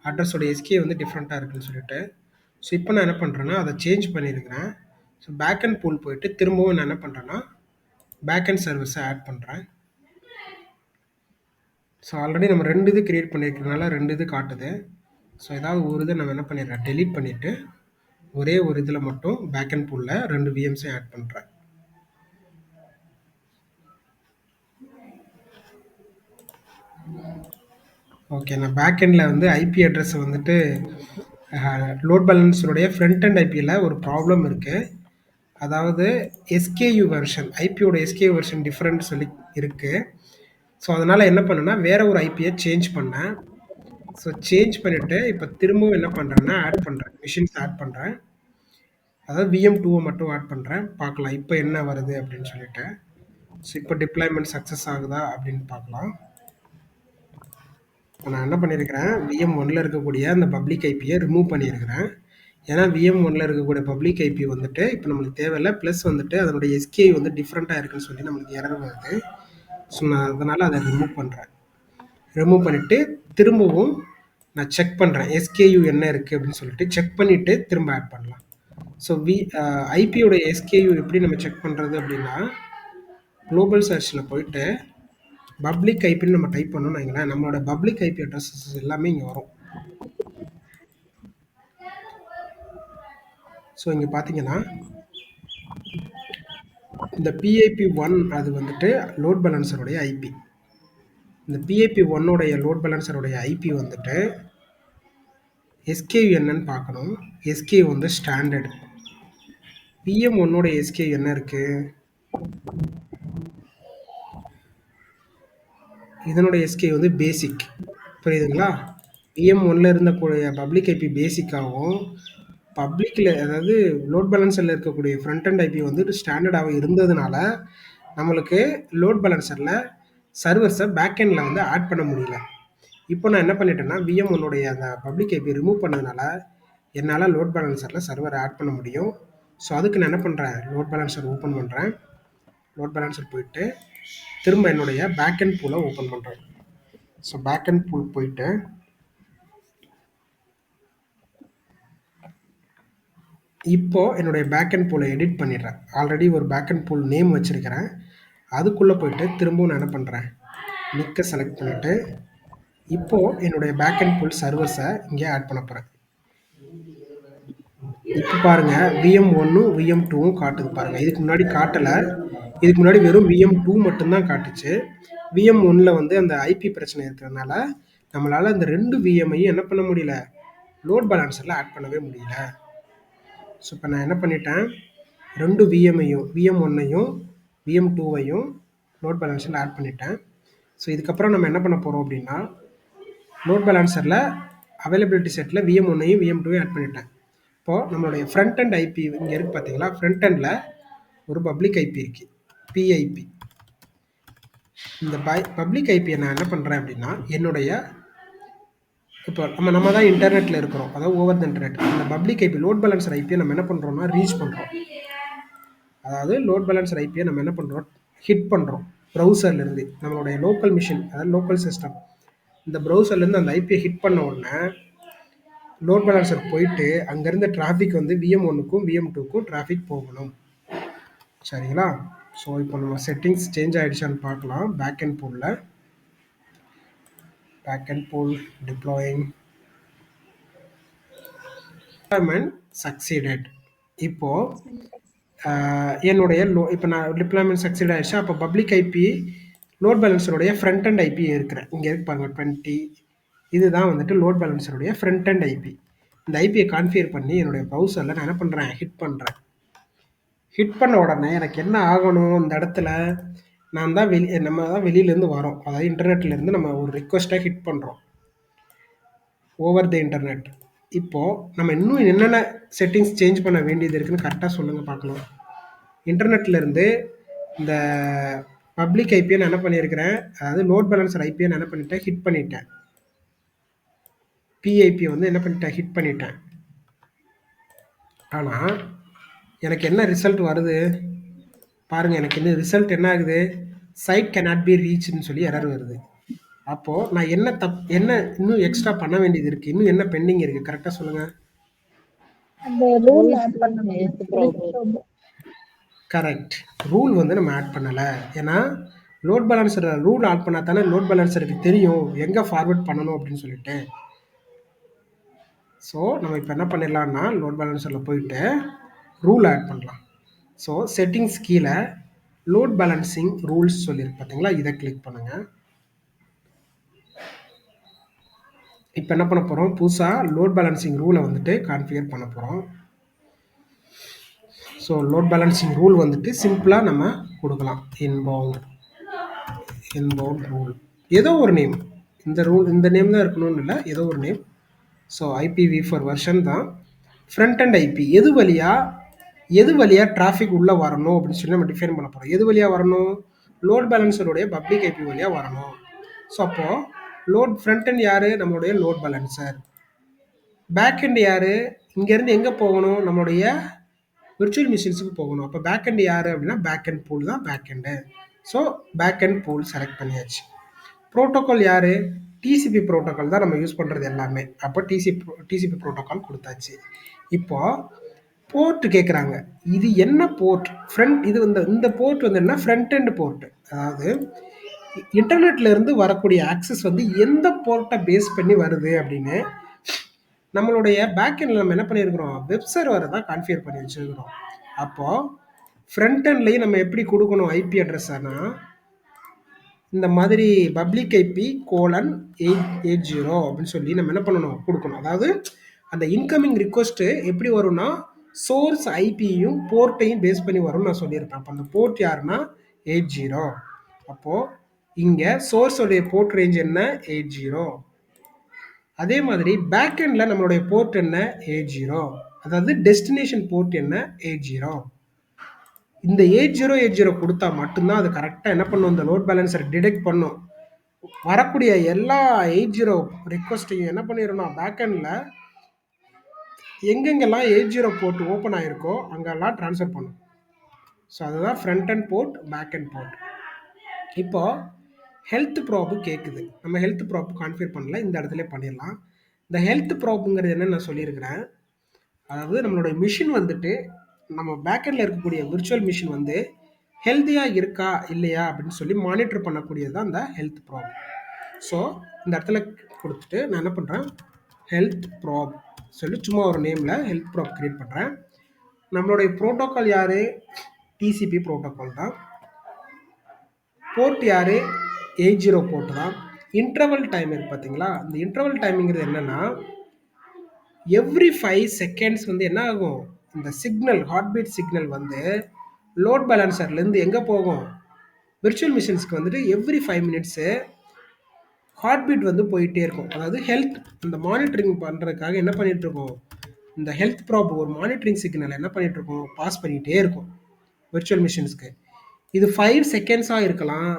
அட்ரஸோட எஸ்கே வந்து டிஃப்ரெண்ட்டாக இருக்குன்னு சொல்லிட்டு. ஸோ இப்போ நான் என்ன பண்ணுறேன்னா, அதை சேஞ்ச் பண்ணியிருக்கிறேன். ஸோ பேக் அண்ட் பூல் போயிட்டு திரும்பவும் நான் என்ன பண்ணுறேன்னா, பேக் அண்ட் சர்வீஸை ஆட் பண்ணுறேன். ஸோ ஆல்ரெடி நம்ம 2 இது கிரியேட் பண்ணியிருக்கிறதுனால 2 இது காட்டுது. ஸோ ஏதாவது ஒரு இதை நம்ம என்ன பண்ணிடுறேன், டெலீட் பண்ணிவிட்டு ஒரே ஒரு இதில் மட்டும் பேக் அண்ட் பூலில் 2 VMஸையும் ஆட் பண்ணுறேன். ஓகே, நான் பேக் எண்டில் வந்து ஐபி அட்ரஸ் வந்துட்டு லோட் பேலன்ஸருடைய ஃப்ரண்ட் அண்ட் ஐபியில் ஒரு ப்ராப்ளம் இருக்குது. அதாவது எஸ்கேயூ வெர்ஷன், ஐபியோட எஸ்கேயூ வெர்ஷன் டிஃப்ரெண்ட் சொல்லி இருக்குது. ஸோ அதனால் என்ன பண்ணேன்னா, வேறு ஒரு ஐபியை சேஞ்ச் பண்ணேன். ஸோ சேஞ்ச் பண்ணிவிட்டு இப்போ திரும்பவும் என்ன பண்ணுறேன்னா, ஆட் பண்ணுறேன், மிஷின்ஸ் ஆட் பண்ணுறேன். அதாவது VM2 மட்டும் ஆட் பண்ணுறேன். பார்க்கலாம் இப்போ என்ன வருது அப்படின்னு சொல்லிட்டு. ஸோ இப்போ டிப்ளாய்மெண்ட் சக்ஸஸ் ஆகுதா அப்படின்னு பார்க்கலாம். இப்போ நான் என்ன பண்ணியிருக்கிறேன், VM1ல இருக்கக்கூடிய அந்த பப்ளிக் ஐபியை ரிமூவ் பண்ணியிருக்கிறேன். ஏன்னா VM1ல இருக்கக்கூடிய பப்ளிக் ஐபி வந்துட்டு இப்போ நம்மளுக்கு தேவையில்லை. ப்ளஸ் வந்துட்டு அதனுடைய எஸ்கே வந்து டிஃப்ரெண்ட்டாக இருக்குன்னு சொல்லி நம்மளுக்கு எரர் வருது. ஸோ நான் அதனால் அதை ரிமூவ் பண்ணுறேன். ரிமூவ் பண்ணிவிட்டு திரும்பவும் நான் செக் பண்ணுறேன், எஸ்கேயூ என்ன இருக்குது அப்படின்னு சொல்லிட்டு செக் பண்ணிவிட்டு திரும்ப ஆட் பண்ணலாம். ஸோ ஐபியோட எஸ்கேயூ எப்படி நம்ம செக் பண்ணுறது அப்படின்னா, குளோபல் சர்ச்சில் போயிட்டு பப்ளிக் ஐபின்னு நம்ம டைப் பண்ணோம்னு வைங்களேன், நம்மளோட பப்ளிக் ஐபி அட்ரஸஸ் எல்லாமே இங்கே வரும். ஸோ இங்கே பார்த்தீங்கன்னா இந்த PIP1 அது வந்துட்டு லோட் பேலன்சருடைய ஐபி. இந்த PIP1உடைய லோட் பேலன்சருடைய ஐபி வந்துட்டு எஸ்கேயூ என்னன்னு பார்க்கணும். எஸ்கேயூ வந்து ஸ்டாண்டர்ட். PM1உடைய எஸ்கேயூ என்ன இருக்குது, இதனுடைய எஸ்கே வந்து பேசிக். புரியுதுங்களா? VM1ல இருந்தக்கூடிய பப்ளிக் ஐபி பேசிக்காகவும், பப்ளிக்கில் அதாவது லோட் பேலன்சரில் இருக்கக்கூடிய ஃப்ரண்ட் அண்ட் ஐபி வந்து ஸ்டாண்டர்டாக இருந்ததுனால நம்மளுக்கு லோட் பேலன்சரில் சர்வர்ஸை பேக் எண்டில் வந்து ஆட் பண்ண முடியல. இப்போ நான் என்ன பண்ணிட்டேன்னா, VM1உடைய அந்த பப்ளிக் ஐபி ரிமூவ் பண்ணதுனால என்னால் லோட் பேலன்சரில் சர்வர் ஆட் பண்ண முடியும். ஸோ அதுக்கு நான் என்ன பண்ணுறேன், லோட் பேலன்சர் ஓப்பன் பண்ணுறேன். லோட் பேலன்சர் போயிட்டு திரும்ப என்னுடைய பேக் அண்ட் பூலை ஓப்பன் பண்ணுறேன். ஸோ பேக் அண்ட் பூல் போயிட்டு இப்போ என்னுடைய பேக் அண்ட் பூலை எடிட் பண்ணிடுறேன். ஆல்ரெடி ஒரு பேக் அண்ட் பூல் நேம் வச்சுருக்கிறேன். அதுக்குள்ளே போயிட்டு திரும்பவும் நான் என்ன பண்ணுறேன், நிக்கை செலக்ட் பண்ணிவிட்டு இப்போது என்னுடைய பேக் அண்ட் பூல் சர்வர்ஸை இங்கே ஆட் பண்ண போகிறேன். இப்போ பாருங்கள், VM1ம் VM2வும் காட்டுது பாருங்கள். இதுக்கு முன்னாடி காட்டலை. இதுக்கு முன்னாடி வெறும் VM2 மட்டும்தான் காட்டுச்சு. VM1ல வந்து அந்த ஐபி பிரச்சனை இருக்கிறதுனால நம்மளால் அந்த 2 VMஐயும் என்ன பண்ண முடியல, லோட் பேலன்சரில் ஆட் பண்ணவே முடியல. ஸோ இப்போ நான் என்ன பண்ணிட்டேன், 2 VMஐயும் VM1ஐயும் VM2வையும் லோட் பேலன்சரில் ஆட் பண்ணிட்டேன். ஸோ இதுக்கப்புறம் நம்ம என்ன பண்ண போகிறோம் அப்படின்னா, லோட் பேலன்சரில் அவைலபிலிட்டி செட்டில் VM1ஐயும் VM2ஐயும் ஆட் பண்ணிட்டேன். இப்போது நம்மளுடைய ஃப்ரண்ட் அண்ட் ஐபி இங்கே இருக்குது பார்த்தீங்களா, ஃப்ரண்ட் எண்டில் ஒரு பப்ளிக் ஐபி இருக்குது, பிஐபி. இந்த பப்ளிக் ஐபியை நான் என்ன பண்ணுறேன் அப்படின்னா, என்னுடைய இப்போ நம்ம தான் இன்டர்நெட்டில் இருக்கிறோம், அதாவது ஓவர் த இன்டர்நெட். அந்த பப்ளிக் ஐபி லோட் பேலன்சர் ஐபியை நம்ம என்ன பண்ணுறோம்னா ரீச் பண்ணுறோம். அதாவது லோட் பேலன்சர் ஐபியை நம்ம என்ன பண்ணுறோம், ஹிட் பண்ணுறோம் ப்ரௌசர்லேருந்து. நம்மளுடைய லோக்கல் மிஷின், அதாவது லோக்கல் சிஸ்டம், இந்த ப்ரௌசர்லேருந்து அந்த ஐபியை ஹிட் பண்ண உடனே லோட் பேலன்சர் போயிட்டு அங்கேருந்து டிராஃபிக் வந்து VM1க்கும் VM2க்கும் டிராஃபிக் போகணும். சரிங்களா? ஸோ இப்போ நம்ம செட்டிங்ஸ் சேஞ்ச் ஆகிடுச்சான்னு பார்க்கலாம். பேக் அண்ட் பூலில் back end pool deploying deployment succeeded. இப்போது என்னுடைய இப்போ நான் டிப்ளாய்மெண்ட் சக்சீட் ஆகிடுச்சு. அப்போ பப்ளிக் ஐபி லோட் பேலன்சருடைய ஃப்ரண்ட் அண்ட் ஐபி இருக்கிறேன். இங்கே இருக்கு பாருங்கள் 20. இதுதான் வந்துட்டு லோட் பேலன்சருடைய ஃப்ரண்ட் அண்ட் ஐபி. இந்த ஐபியை கான்ஃபிகர் பண்ணி என்னுடைய ப்ரௌசரில் நான் என்ன பண்ணுறேன், ஹிட் பண்ணுறேன். ஹிட் பண்ண உடனே எனக்கு என்ன ஆகணும், இந்த இடத்துல நம்ம தான் வெளியிலேருந்து வரோம், அதாவது இன்டர்நெட்லேருந்து நம்ம ஒரு ரிக்வெஸ்ட்டாக ஹிட் பண்ணுறோம் ஓவர் த இன்டர்நெட். இப்போது நம்ம இன்னும் என்னென்ன செட்டிங்ஸ் சேஞ்ச் பண்ண வேண்டியது இருக்குதுன்னு கரெக்டாக சொல்லுங்கள் பார்க்கலாம். இன்டர்நெட்லேருந்து இந்த பப்ளிக் ஐபியை நான் என்ன பண்ணியிருக்கிறேன், அதாவது லோட் பேலன்சர் ஐபியை நான் என்ன பண்ணிட்டேன், ஹிட் பண்ணிட்டேன். பிஐபியை வந்து என்ன பண்ணிட்டேன், ஹிட் பண்ணிட்டேன். ஆனால் எனக்கு என்ன ரிசல்ட் வருது பாருங்கள். எனக்கு இந்த ரிசல்ட் என்ன ஆகுது, சைட் கேனாட் பி ரீச்னு சொல்லி எரர் வருது. அப்போது நான் என்ன இன்னும் எக்ஸ்ட்ரா பண்ண வேண்டியது இருக்குது, இன்னும் என்ன பெண்டிங் இருக்குது கரெக்டாக சொல்லுங்கள். கரெக்ட், ரூல் வந்து நம்ம ஆட் பண்ணலை. ஏன்னா லோட் பேலன்சர் ரூல் ஆட் பண்ணால் தானே லோட் பேலன்சருக்கு தெரியும் எங்கே ஃபார்வர்ட் பண்ணணும் அப்படின்னு சொல்லிட்டு. ஸோ நம்ம இப்போ என்ன பண்ணிடலாம்னா லோட் பேலன்சரில் போயிட்டு ரூல் ஆட் பண்ணலாம். ஸோ செட்டிங்ஸ் கீழே லோட் பேலன்சிங் ரூல்ஸ் சொல்லியிருக்கு பார்த்தீங்களா, இதை கிளிக் பண்ணுங்கள். இப்போ என்ன பண்ண போகிறோம், புதுசாக லோட் பேலன்சிங் ரூலை வந்துட்டு கான்ஃபிகர் பண்ண போகிறோம். ஸோ லோட் பேலன்சிங் ரூல் வந்துட்டு சிம்பிளாக நம்ம கொடுக்கலாம், இன்பவுண்ட் ரூல், ஏதோ ஒரு நேம். இந்த நேம் தான் இருக்கணும்னு இல்லை, ஏதோ ஒரு நேம். ஸோ IPv4 வெர்ஷன் தான். ஃப்ரண்ட் அண்ட் ஐபி எது வழியாக டிராஃபிக் உள்ளே வரணும் அப்படின்னு சொல்லி நம்ம டிஃபைன் பண்ண போகிறோம். எது வழியாக வரணும், லோட் பேலன்சருடைய பப்ளிக் ஐபி வழியாக வரணும். ஸோ அப்போது ஃப்ரண்ட் அண்ட் யார், நம்மளுடைய லோட் பேலன்சர். பேக் அண்ட் யார், இங்கேருந்து எங்கே போகணும், நம்மளுடைய விர்ச்சுவல் மிஷின்ஸுக்கு போகணும். அப்போ பேக் அண்ட் யார் அப்படின்னா பேக் அண்ட் பூல் தான் back end. So back end pool select பண்ணியாச்சு. ப்ரோட்டோக்கால் யார், TCP ப்ரோட்டோக்கால் தான் நம்ம யூஸ் பண்ணுறது எல்லாமே. அப்போ TCP ப்ரோட்டோக்கால் கொடுத்தாச்சு. இப்போது போர்ட் கேட்குறாங்க, இது என்ன போர்ட், இது இந்த போர்ட் வந்து என்ன, ஃப்ரண்ட் அண்ட் போர்ட். அதாவது இன்டர்நெட்லேருந்து வரக்கூடிய ஆக்சஸ் வந்து எந்த போர்ட்டை பேஸ் பண்ணி வருது அப்படின்னு நம்மளுடைய பேக்எண்டில் நம்ம என்ன பண்ணியிருக்கிறோம், வெப் சர்வரை தான் கான்ஃபிகர் பண்ணி வச்சுருக்கிறோம். அப்போது ஃப்ரண்ட் எண்ட்லேயும் நம்ம எப்படி கொடுக்கணும் ஐபி அட்ரஸ்னா, இந்த மாதிரி பப்ளிக் ஐபி :880 அப்படின்னு சொல்லி நம்ம என்ன பண்ணணும், கொடுக்கணும். அதாவது அந்த இன்கமிங் ரிக்வஸ்ட்டு எப்படி வரும்னா சோர்ஸ் ஐபியும் போர்ட்டையும் பேஸ் பண்ணி வரும்னு நான் சொல்லியிருப்பேன். அப்போ அந்த போர்ட் யாருன்னா 80. அப்போது இங்கே சோர்ஸோடைய போர்ட் ரேஞ்ச் என்ன, 80. அதே மாதிரி பேக் எண்டில் நம்மளுடைய போர்ட் என்ன, 80. அதாவது டெஸ்டினேஷன் போர்ட் என்ன, 80. இந்த 8080 கொடுத்தா மட்டும்தான் அது கரெக்டாக என்ன பண்ணும், இந்த லோட் பேலன்சர் டிடெக்ட் பண்ணும். வரக்கூடிய எல்லா 80 ரிக்வஸ்ட்டையும் என்ன பண்ணிடணும், பேக் எண்டில் எங்கெங்கெல்லாம் 80 போர்ட் ஓப்பன் ஆகிருக்கோ அங்கெல்லாம் ட்ரான்ஸ்ஃபர் பண்ணும். ஸோ அதுதான் front end port, back end port. இப்போது ஹெல்த் ப்ராப்பு கேட்குது, நம்ம ஹெல்த் ப்ராப்பு கான்ஃபிகர் பண்ணல, இந்த இடத்துல பண்ணிடலாம். இந்த ஹெல்த் ப்ராப்புங்கிறது என்னன்னு நான் சொல்லியிருக்கிறேன். அதாவது நம்மளுடைய மிஷின் வந்துட்டு நம்ம பேக்கெண்டில் இருக்கக்கூடிய விர்ச்சுவல் மிஷின் வந்து ஹெல்த்தியாக இருக்கா இல்லையா அப்படின்னு சொல்லி மானிட்டர் பண்ணக்கூடியது தான் இந்த ஹெல்த் ப்ராப். ஸோ இந்த இடத்துல கொடுத்துட்டு நான் என்ன பண்ணுறேன், ஹெல்த் ப்ராப் சொல்லி சும்மா ஒரு நேமில் ஹெல்த் ப்ராப் க்ரியேட் பண்ணுறேன். நம்மளுடைய ப்ரோட்டோக்கால் யார், TCP ப்ரோட்டோக்கால் தான். போர்ட் யார், 80 போர்ட் தான். இன்டர்வல் டைம் இருக்குது பார்த்தீங்களா, இந்த இன்டர்வல் டைமிங்கிறது என்னென்னா எவ்ரி 5 செகண்ட்ஸ் வந்து என்ன ஆகும், இந்த சிக்னல் ஹார்ட்பீட் சிக்னல் வந்து லோட் பேலன்சர்லேருந்து எங்கே போகும், விர்ச்சுவல் மிஷின்ஸ்க்கு வந்துட்டு எவ்ரி 5 மினிட்ஸு ஹார்ட் பீட் வந்து போயிட்டே இருக்கும். அதாவது ஹெல்த் இந்த மானிட்டரிங் பண்ணுறதுக்காக என்ன பண்ணிட்டு இருக்கோம், இந்த ஹெல்த் ப்ராப் ஒரு மானிட்டரிங் சிக்னல் என்ன பண்ணிட்டு இருக்கோம், பாஸ் பண்ணிகிட்டே இருக்கும் விர்ச்சுவல் மிஷின்ஸ்க்கு. இது 5 செகண்ட்ஸாக இருக்கலாம்,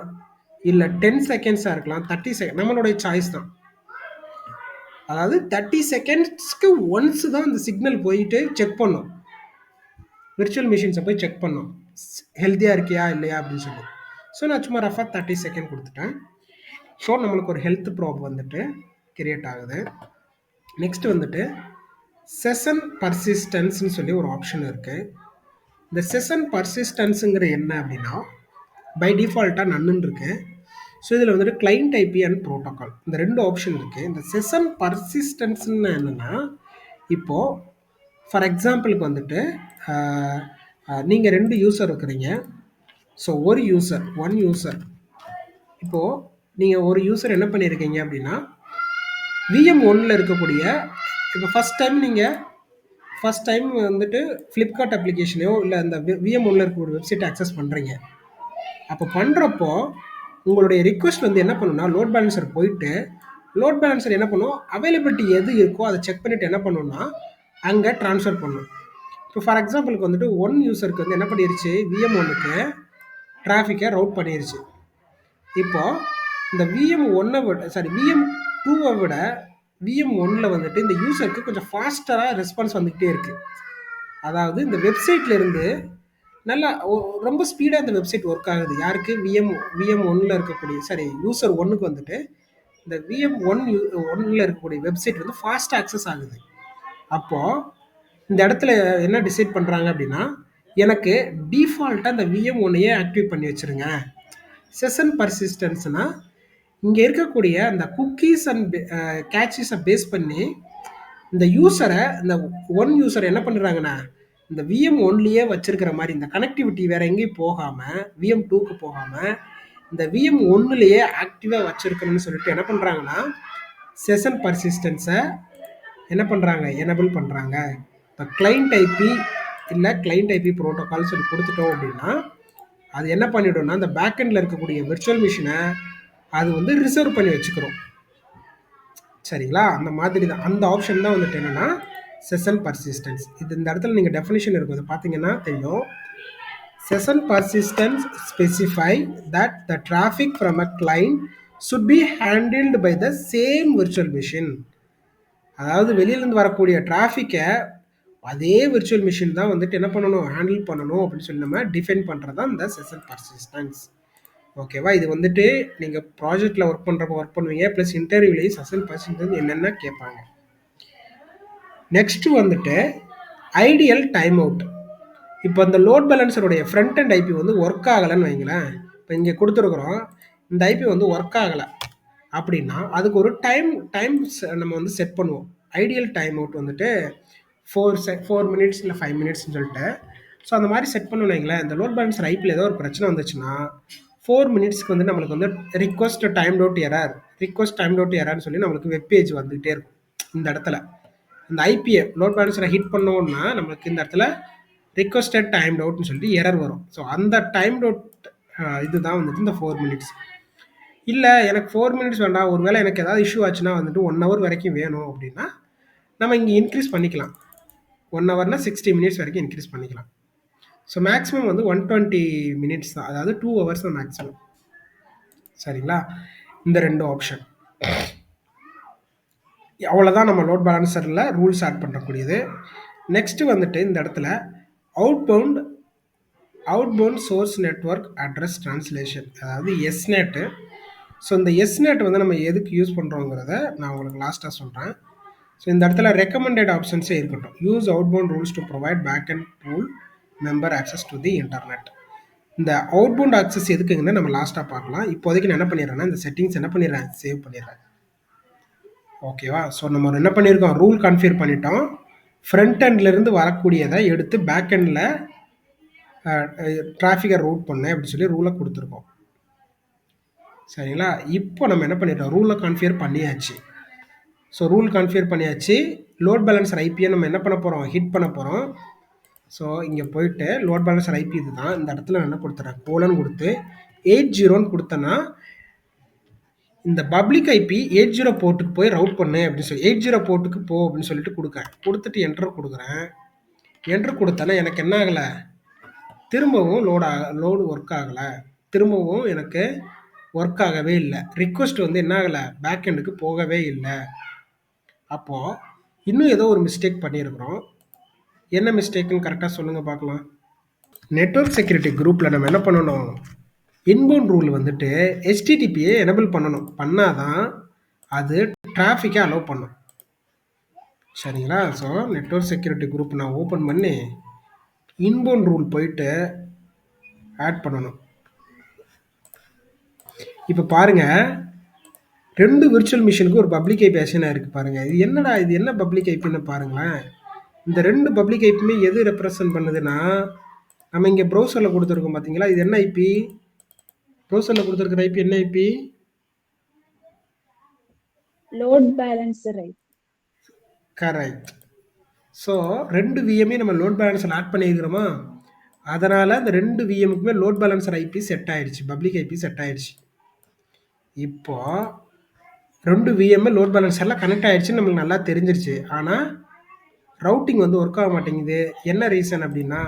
இல்லை 10 செகண்ட்ஸாக இருக்கலாம், 30 செகண்ட் நம்மளுடைய சாய்ஸ் தான். அதாவது 30 செகண்ட்ஸ்க்கு ஒன்ஸ் தான் இந்த சிக்னல் போயிட்டு செக் பண்ணும், விர்ச்சுவல் மிஷின்ஸை போய் செக் பண்ணோம் ஹெல்த்தியாக இருக்கியா இல்லையா அப்படின்னு சொல்லி. ஸோ நான் சும்மா ரஃபாக 30 செகண்ட் கொடுத்துட்டேன். ஸோ நம்மளுக்கு ஒரு ஹெல்த் ப்ராப் வந்துட்டு கிரியேட் ஆகுது. நெக்ஸ்ட் வந்துட்டு செஷன் பர்சிஸ்டன்ஸ்னு சொல்லி ஒரு ஆப்ஷன் இருக்குது. இந்த செஷன் பர்சிஸ்டன்ஸுங்கிற என்ன அப்படின்னா பை டிஃபால்ட்டாக நன்னுன்னு இருக்கு. ஸோ இதில் வந்துட்டு கிளைண்ட் ஐபி அண்ட் ப்ரோட்டோகால் இந்த 2 ஆப்ஷன் இருக்குது. இந்த செஷன் பர்சிஸ்டன்ஸ்ன்னு என்னென்னா, இப்போது ஃபார் எக்ஸாம்பிளுக்கு வந்துட்டு நீங்கள் 2 யூசர் இருக்கிறீங்க. ஸோ ஒரு யூசர் இப்போது நீங்கள் ஒரு யூசர் என்ன பண்ணியிருக்கீங்க அப்படின்னா, VM1ல் இருக்கக்கூடிய இப்போ ஃபஸ்ட் டைம் வந்துட்டு ஃப்ளிப்கார்ட் அப்ளிகேஷனையோ இல்லை அந்த VM1ல் இருக்கக்கூடிய வெப்சைட்டை அக்சஸ் பண்ணுறீங்க. அப்போ பண்ணுறப்போ உங்களுடைய ரிக்வெஸ்ட் வந்து என்ன பண்ணுன்னா, லோட் பேலன்சர் போயிட்டு லோட் பேலன்சர் என்ன பண்ணும், அவைலபிலிட்டி எது இருக்கோ அதை செக் பண்ணிவிட்டு என்ன பண்ணுன்னா அங்கே ட்ரான்ஸ்ஃபர் பண்ணும். இப்போ ஃபார் எக்ஸாம்பிளுக்கு வந்துட்டு ஒன் யூசருக்கு வந்து என்ன பண்ணிருச்சு, VM1க்கு டிராஃபிக்கை ரவுட் பண்ணிருச்சு. இப்போது இந்த VM1 விட VM1ல் வந்துட்டு இந்த யூசருக்கு கொஞ்சம் ஃபாஸ்டராக ரெஸ்பான்ஸ் வந்துக்கிட்டே இருக்குது. அதாவது இந்த வெப்சைட்லேருந்து நல்லா ரொம்ப ஸ்பீடாக இந்த வெப்சைட் ஒர்க் ஆகுது. யாருக்கு, VM1ல் இருக்கக்கூடிய யூசர் 1க்கு வந்துட்டு இந்த VM1ல் இருக்கக்கூடிய வெப்சைட் வந்து ஃபாஸ்ட்டாக அக்சஸ் ஆகுது. அப்போது இந்த இடத்துல என்ன டிசைட் பண்ணுறாங்க அப்படின்னா, எனக்கு டிஃபால்ட்டாக இந்த VM1ஐயே ஆக்டிவேட் பண்ணி வச்சுருங்க. செஷன் பர்சிஸ்டன்ஸ்னால் இங்கே இருக்கக்கூடிய அந்த குக்கீஸ் அண்ட் கேட்சஸை பேஸ் பண்ணி இந்த யூசரை இந்த யூசரை என்ன பண்ணுறாங்கன்னா, இந்த VM1லேயே வச்சிருக்கிற மாதிரி இந்த கனெக்டிவிட்டி வேறு எங்கேயும் போகாமல் VM2க்கு போகாமல் இந்த VM1லேயே ஆக்டிவாக வச்சுருக்கணும்னு சொல்லிட்டு என்ன பண்ணுறாங்கன்னா, செஷன் பர்சிஸ்டன்ஸை என்ன பண்ணுறாங்க, எனபிள் பண்ணுறாங்க. இப்போ கிளைண்ட் ஐபி இல்லை கிளைண்ட் ஐபி ப்ரோட்டோகால் சொல்லி கொடுத்துட்டோம் அப்படின்னா அது என்ன பண்ணிவிடும்னா, அந்த பேக்கெண்டில் இருக்கக்கூடிய விர்ச்சுவல் மிஷினை அது வந்து ரிசர்வ் பண்ணி வச்சுக்கிறோம். சரிங்களா, அந்த மாதிரி தான் அந்த ஆப்ஷன் தான் வந்துட்டு என்னென்னா செஷன் பர்சிஸ்டன்ஸ். இது இந்த இடத்துல நீங்கள் டெஃபினிஷன் இருக்கும், அது பார்த்தீங்கன்னா தெரியும். Session persistence specify that the traffic from a client should be handled by the same virtual machine. அதாவது வெளியிலேருந்து வரக்கூடிய டிராஃபிக்கை அதே விர்ச்சுவல் மிஷின் தான் வந்துட்டு என்ன பண்ணணும், ஹேண்டில் பண்ணணும் அப்படின்னு சொல்லி நம்ம டிஃபைன் பண்ணுறது தான் இந்த செஷன் பர்சிஸ்டன்ஸ். ஓகேவா, இது வந்துட்டு நீங்கள் ப்ராஜெக்டில் ஒர்க் பண்ணுறப்போ ஒர்க் பண்ணுவீங்க, ப்ளஸ் இன்டர்வியூலேயும் செஷன் பர்சிஸ்டன்ஸ் என்னென்ன கேட்பாங்க. நெக்ஸ்ட்டு வந்துட்டு ஐடியல் டைம் அவுட். இப்போ இந்த லோட் பேலன்சருடைய ஃப்ரண்ட் அண்ட் ஐபி வந்து ஒர்க் ஆகலைன்னு வைங்களேன். இப்போ இங்கே கொடுத்துருக்குறோம், இந்த ஐபி வந்து ஒர்க் ஆகலை அப்படின்னா அதுக்கு ஒரு டைம் நம்ம வந்து செட் பண்ணுவோம். ஐடியல் டைம் அவுட் வந்துட்டு 4 மினிட்ஸ் இல்லை 5 மினிட்ஸ்னு சொல்லிட்டு. ஸோ அந்த மாதிரி செட் பண்ணணும் வைங்களேன். இந்த லோட் பேலன்சர் ஐபியில் ஏதோ ஒரு பிரச்சனை வந்துச்சுன்னா 4 மினிட்ஸ்க்கு வந்து நம்மளுக்கு வந்து ரிக்வஸ்ட் டைம் அவுட் எரர்னு சொல்லி நம்மளுக்கு வெப்பேஜ் வந்துகிட்டே இருக்கும். இந்த இடத்துல இந்த ஐபியை லோட் பேலன்சரை ஹிட் பண்ணோன்னா நம்மளுக்கு இந்த இடத்துல ரிக்வஸ்டட் டைம் அவுட்னு சொல்லிட்டு எரர் வரும். ஸோ அந்த டைம் அவுட் இதுதான் வந்துட்டு இந்த 4 மினிட்ஸ். இல்லை எனக்கு 4 மினிட்ஸ் வேண்டாம், ஒருவேளை எனக்கு ஏதாவது இஷ்யூ ஆச்சுன்னா வந்துட்டு 1 hour வரைக்கும் வேணும் அப்படின்னா நம்ம இங்கே இன்க்ரீஸ் பண்ணிக்கலாம். 1 hourனா 60 மினிட்ஸ் வரைக்கும் இன்க்ரீஸ் பண்ணிக்கலாம். ஸோ மேக்ஸிமம் வந்து 120 மினிட்ஸ் தான், அதாவது 2 hours தான் மேக்ஸிமம். சரிங்களா, இந்த 2 ஆப்ஷன் அவ்வளோதான் நம்ம லோட் பேலன்சரில் ரூல்ஸ் ஆட் பண்ணக்கூடியது. நெக்ஸ்ட்டு வந்துட்டு இந்த இடத்துல outbound source network address translation, அதாவது எஸ்நெட்டு. ஸோ இந்த எஸ்நெட் வந்து நம்ம எதுக்கு யூஸ் பண்ணுறோங்கிறத நான் உங்களுக்கு லாஸ்ட்டாக சொல்கிறேன். ஸோ இந்த இடத்துல ரெக்கமெண்டட் ஆப்ஷன்ஸே இருக்கட்டும். Use outbound rules to provide back end rule member access to the internet. இந்த அவுட்பவுண்ட் ஆக்சஸ் எதுக்குங்கன்னு நம்ம லாஸ்ட்டாக பார்க்கலாம். இப்போதைக்கு நான் என்ன பண்ணிடுறேன்னா இந்த செட்டிங்ஸ் என்ன பண்ணிடுறேன், சேவ் பண்ணிடுறேன். ஓகேவா, ஸோ நம்ம என்ன பண்ணியிருக்கோம், ரூல் கன்ஃபிகர் பண்ணிட்டோம். ஃப்ரண்ட் எண்ட்லேருந்து வரக்கூடியதை எடுத்து பேக் எண்டில் டிராஃபிக்கை ரூட் பண்ணேன் அப்படின்னு சொல்லி ரூலை கொடுத்துருக்கோம். சரிங்களா, இப்போ நம்ம என்ன பண்ணிட்டோம், ரூலை கன்ஃபிகர் பண்ணியாச்சு. ஸோ ரூல் கன்ஃபிகர் பண்ணியாச்சு. லோட் பேலன்சர் ஐபியை நம்ம என்ன பண்ண போகிறோம், ஹிட் பண்ண போகிறோம். ஸோ இங்கே போயிட்டு லோட் பேலன்சர் ஐபி இது தான். இந்த இடத்துல நான் என்ன கொடுத்துறேன், கோலன் கொடுத்து 80ன்னு கொடுத்தேன்னா இந்த பப்ளிக் ஐபி 80 போர்ட்டுக்கு போய் ரவுட் பண்ணு அப்படின்னு சொல்லி 80 போர்ட்டுக்கு போ அப்படின்னு சொல்லிட்டு கொடுக்கேன். கொடுத்துட்டு என்டர் கொடுக்குறேன். என்டர் கொடுத்தாலே எனக்கு என்ன ஆகலை, திரும்பவும் லோடு ஒர்க் ஆகலை, திரும்பவும் எனக்கு ஒர்க் ஆகவே இல்லை. ரிக்வெஸ்ட் வந்து என்ன ஆகலை, பேக் எண்டுக்கு போகவே இல்லை. அப்போது இன்னும் ஏதோ ஒரு மிஸ்டேக் பண்ணியிருக்கிறோம். என்ன மிஸ்டேக்குன்னு கரெக்டாக சொல்லுங்கள் பார்க்கலாம். நெட்வொர்க் செக்யூரிட்டி குரூப்பில் நம்ம என்ன பண்ணணும், இன்பவுண்ட் ரூல் வந்துட்டு HTTPயை எனபிள் பண்ணணும். பண்ணாதான் அது டிராஃபிக்கை அலோவ் பண்ணும். சரிங்களா? ஸோ நெட்வொர்க் செக்யூரிட்டி குரூப் நான் ஓப்பன் பண்ணி இன்பவுண்ட் ரூல் போயிட்டு ஆட் பண்ணணும். இப்போ பாருங்கள், 2 விர்ச்சுவல் மிஷினுக்கு ஒரு பப்ளிக் ஐபி அசைன் ஆயிருக்கு பாருங்கள். இது என்னடா, இது என்ன பப்ளிக் ஐபின்னு பாருங்களேன். இந்த 2 பப்ளிக் ஐபியுமே எது ரெப்ரசன்ட் பண்ணுதுன்னா, நம்ம இங்கே ப்ரௌசரில் கொடுத்துருக்கோம் பார்த்தீங்களா, இது என்ன ஐபி, ப்ரௌசரில் கொடுத்துருக்கிற ஐபி என்ன IP, load balancer IP. Correct. So 2 விஎம்மே நம்ம லோட் பேலன்ஸில் ஆட் பண்ணியிருக்கிறோமா, அதனால் அந்த 2 விஎம்முக்குமே லோட் பேலன்சர் ஐபி செட் ஆயிடுச்சு, பப்ளிக் ஐபி செட் ஆயிடுச்சு. இப்போ 2 விஎம்ஏ லோட் பேலன்சர்லாம் கனெக்ட் ஆயிடுச்சுன்னு நம்மளுக்கு நல்லா தெரிஞ்சிருச்சு. ஆனால் ரவுட்டிங் வந்து ஒர்க் ஆக மாட்டேங்குது. என்ன ரீசன் அப்படின்னா,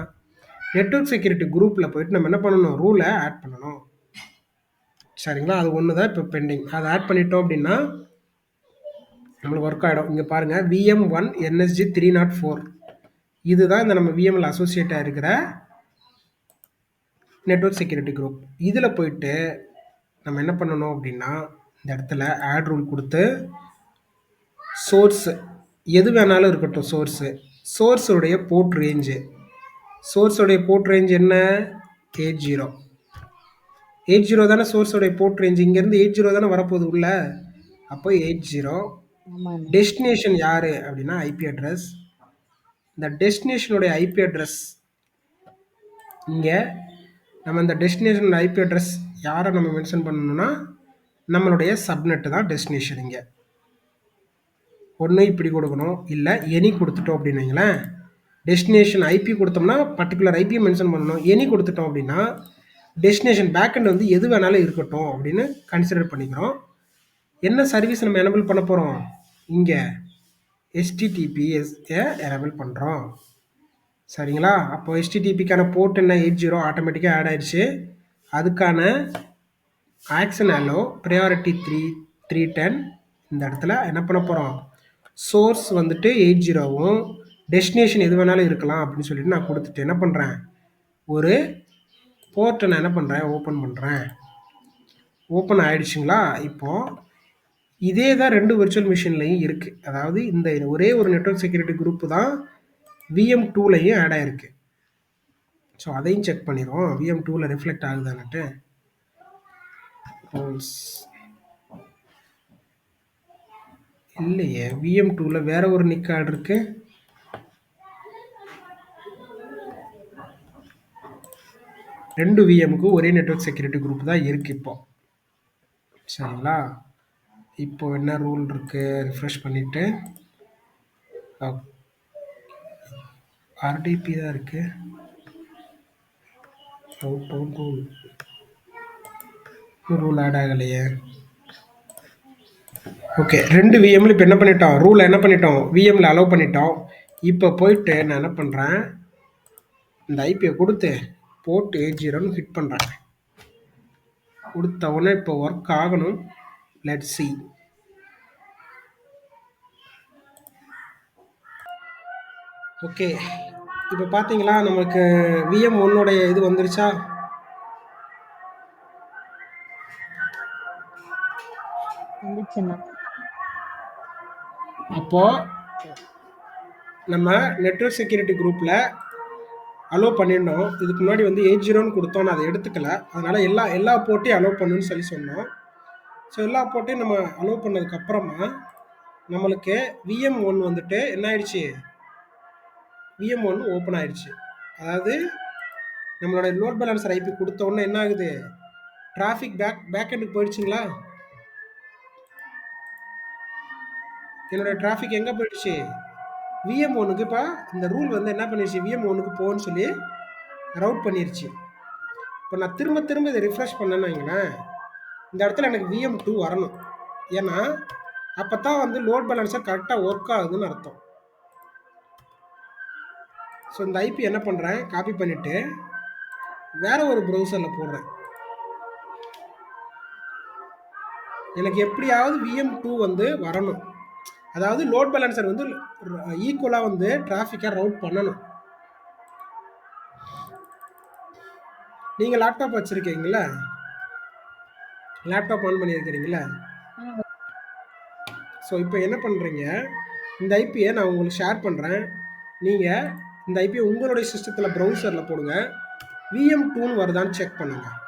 நெட்வொர்க் செக்யூரிட்டி குரூப்பில் போயிட்டு நம்ம என்ன பண்ணணும், ரூலை ஆட் பண்ணணும். சரிங்களா? அது ஒன்று தான் இப்போ பெண்டிங். அதை ஆட் பண்ணிட்டோம் அப்படின்னா நம்மளுக்கு ஒர்க் ஆகிடும். இங்கே பாருங்கள், VM1 NSG 304 இதுதான் இந்த நம்ம விஎம்எல் அசோசியேட்டாக இருக்கிற நெட்வொர்க் செக்யூரிட்டி குரூப். இதில் போயிட்டு நம்ம என்ன பண்ணணும் அப்படின்னா, இந்த இடத்துல ஆட் ரூல் கொடுத்து சோர்ஸு எது வேணாலும் இருக்கட்டும், சோர்ஸுடைய போர்ட் ரேஞ்சு, சோர்ஸுடைய போர்ட் ரேஞ்ச் என்ன, 80 தானே சோர்ஸுடைய போர்ட் ரேஞ்ச். இங்கேருந்து 80 தானே வரப்போகுது உள்ள, அப்போ 80. டெஸ்டினேஷன் யார் அப்படின்னா ஐபி அட்ரஸ். இந்த டெஸ்டினேஷனுடைய ஐபி அட்ரஸ் இங்கே நம்ம இந்த டெஸ்டினேஷனோட ஐபி அட்ரஸ் யாரை நம்ம மென்ஷன் பண்ணணும்னா, நம்மளுடைய சப்நெட்டு தான் டெஸ்டினேஷன். இங்கே ஒன்று இப்படி கொடுக்கணும், இல்லை எனி கொடுத்துட்டோம் அப்படின்னு வைங்களேன். டெஸ்டினேஷன் ஐபி கொடுத்தோம்னா பர்டிகுலர் ஐபியை மென்ஷன் பண்ணணும். எனி கொடுத்துட்டோம் அப்படின்னா டெஸ்டினேஷன் பேக்கெண்ட் வந்து எது வேணாலும் இருக்கட்டும் அப்படின்னு கன்சிடர் பண்ணிக்கிறோம். என்ன சர்வீஸ் நம்ம எனபிள் பண்ண போகிறோம், இங்கே HTTPS எனபிள் பண்ணுறோம். சரிங்களா? அப்போ HTTPக்கான போர்ட் என்ன, 80 ஆட்டோமேட்டிக்காக ஆட் ஆயிடுச்சு. அதுக்கான ஆக்ஷன் அலோ ப்ரையாரிட்டி 310 இந்த இடத்துல என்ன பண்ண போகிறோம், சோர்ஸ் வந்துட்டு 80வும் டெஸ்டினேஷன் எது வேணாலும் இருக்கலாம் அப்படின்னு சொல்லிட்டு நான் கொடுத்துட்டு என்ன பண்ணுறேன், ஒரு போர்ட்டை நான் என்ன பண்ணுறேன், ஓப்பன் பண்ணுறேன். ஓப்பன் ஆகிடுச்சுங்களா? இப்போது இதே தான் 2 விர்ச்சுவல் மிஷின்லையும் இருக்குது. அதாவது இந்த ஒரே ஒரு நெட்வொர்க் செக்யூரிட்டி குரூப்பு தான் VM2லையும் ஆட் ஆகிருக்கு. ஸோ அதையும் செக் பண்ணிடுவோம், VM2ல ரிஃப்ளெக்ட் ஆகுதான்ட்டு. இல்லையே, VM2ல வேற ஒரு நிக் ஆட் இருக்கு. ரெண்டு விஎம்க்கு ஒரே நெட்வொர்க் செக்யூரிட்டி குரூப் தான் இருக்குது இப்போ. சரிங்களா? இப்போ என்ன ரூல் இருக்கு, ரிஃப்ரெஷ் பண்ணிட்டு RDP தான் இருக்கு. ரூல் ஆட் ஆகலையே. ஓகே, 2 விஎம்ல இப்போ என்ன பண்ணிட்டோம், ரூலை என்ன பண்ணிட்டோம், விஎம்ல அலோவ் பண்ணிட்டோம். இப்போ போயிட்டு நான் என்ன பண்ணுறேன், இந்த ஐபியை கொடுத்து போர்ட் 80ன்னு ஹிட் பண்ணுறேன். கொடுத்த உடனே இப்போ ஒர்க் ஆகணும். Let's see. ஓகே, இப்போ பார்த்தீங்களா நமக்கு VM1 இது வந்துருச்சா? அப்போ நம்ம நெட்வொர்க் செக்யூரிட்டி குரூப்பில் அலோவ் பண்ணிடணும். இதுக்கு முன்னாடி வந்து 80ன்னு கொடுத்தோம், நான் அதை எடுத்துக்கல. அதனால் எல்லா போர்ட்டையும் அலோவ் பண்ணுன்னு சொல்லி சொன்னோம். ஸோ எல்லா போர்ட்டையும் நம்ம அலோவ் பண்ணதுக்கப்புறமா நம்மளுக்கு VM1 வந்துட்டு என்ன ஆயிடுச்சு, VM1 ஓப்பன் ஆயிடுச்சு. அதாவது நம்மளோட லோட் பேலன்சர் ஐபி கொடுத்த உடனே என்ன ஆகுது, டிராஃபிக் பேக்கெண்டுக்கு போயிடுச்சுங்களா? என்னோட டிராஃபிக் எங்கே போயிடுச்சு, VM1க்கு. இப்போ இந்த ரூல் வந்து என்ன பண்ணிடுச்சு, VM1க்கு போன்னு சொல்லி ரவுட் பண்ணிருச்சு. இப்போ நான் திரும்ப இதை ரிஃப்ரெஷ் பண்ணேன்னு வைங்களேன், இந்த இடத்துல எனக்கு VM2 வரணும். ஏன்னா அப்போ தான் வந்து லோட் பேலன்சர் கரெக்டாக ஒர்க் ஆகுதுன்னு அர்த்தம். ஸோ இந்த ஐபி என்ன பண்ணுறேன், காப்பி பண்ணிவிட்டு வேற ஒரு ப்ரௌசரில் போடுறேன். எனக்கு எப்படியாவது VM2 வந்து வரணும். அதாவது லோட் பேலன்சர் வந்து ஈக்குவலாக வந்து டிராஃபிக்கை ரவுட் பண்ணணும். நீங்கள் லேப்டாப் வச்சுருக்கீங்களா? Laptop on பண்ணியிருக்கிறீங்களா? ஸோ இப்போ என்ன பண்ணுறீங்க, இந்த ஐபியை நான் உங்களுக்கு ஷேர் பண்ணுறேன். நீங்கள் இந்த ஐபியை உங்களுடைய சிஸ்டத்தில் ப்ரௌசரில் போடுங்க. VM2ன்னு வருதான்னு செக் பண்ணுங்கள்.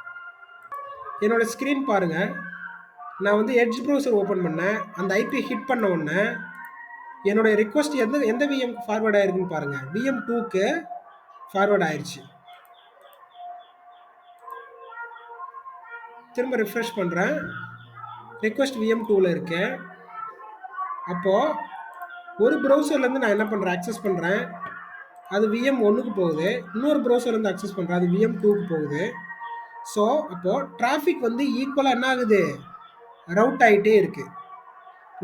என்னோடய ஸ்க்ரீன் பாருங்கள். நான் வந்து எட்ஜ் ப்ரௌசர் ஓப்பன் பண்ணேன். அந்த ஐபியை ஹிட் பண்ண உடனே என்னுடைய ரிக்வஸ்ட் எந்த விஎம்க்கு ஃபார்வர்ட் ஆயிருக்குன்னு பாருங்கள். VM2க்கு ஃபார்வர்ட் ஆயிடுச்சு. திரும்ப ரிஃப்ரெஷ் பண்ணுறேன். ரிக்வஸ்ட் VM2வில் இருக்கேன். அப்போது ஒரு ப்ரௌசர்லேருந்து நான் என்ன பண்ணுறேன், அக்சஸ் பண்ணுறேன். அது VM1க்கு போகுது. இன்னொரு ப்ரௌசர்லேருந்து அக்சஸ் பண்ணுறேன். அது VM2க்கு போகுது. ஸோ அப்போது டிராஃபிக் வந்து ஈக்குவலாக என்ன ஆகுது, ரவுட் ஆகிட்டே இருக்குது.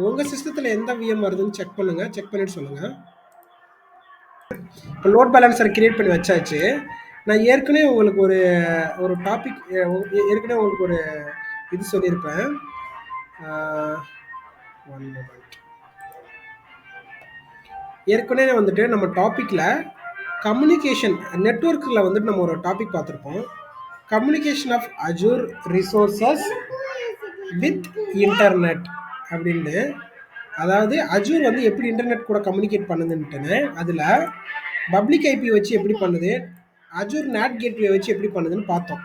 உங்கள் சிஸ்டத்தில் எந்த விஎம் வருதுன்னு செக் பண்ணுங்கள். செக் பண்ணிட்டு சொல்லுங்கள். இப்போ லோட் பேலன்சர் கிரியேட் பண்ணி வச்சாச்சு. நான் ஏற்கனவே உங்களுக்கு ஒரு டாபிக் ஏற்கனவே உங்களுக்கு ஒரு இது சொல்லியிருப்பேன். One moment. ஏற்கனவே வந்துட்டு நம்ம டாப்பிக்கில் கம்யூனிகேஷன் நெட்வொர்க்கில் வந்துட்டு நம்ம ஒரு டாபிக் பார்த்துருப்போம். Communication of Azure resources with internet அப்படின்னு. அதாவது அஜூர் வந்து எப்படி இன்டர்நெட் கூட கம்யூனிகேட் பண்ணுதுன்ட்டுன்னு, அதில் பப்ளிக் ஐபி வச்சு எப்படி பண்ணுது, அஜூர் நேட் கேட்வே வச்சு எப்படி பண்ணுதுன்னு பார்த்தோம்.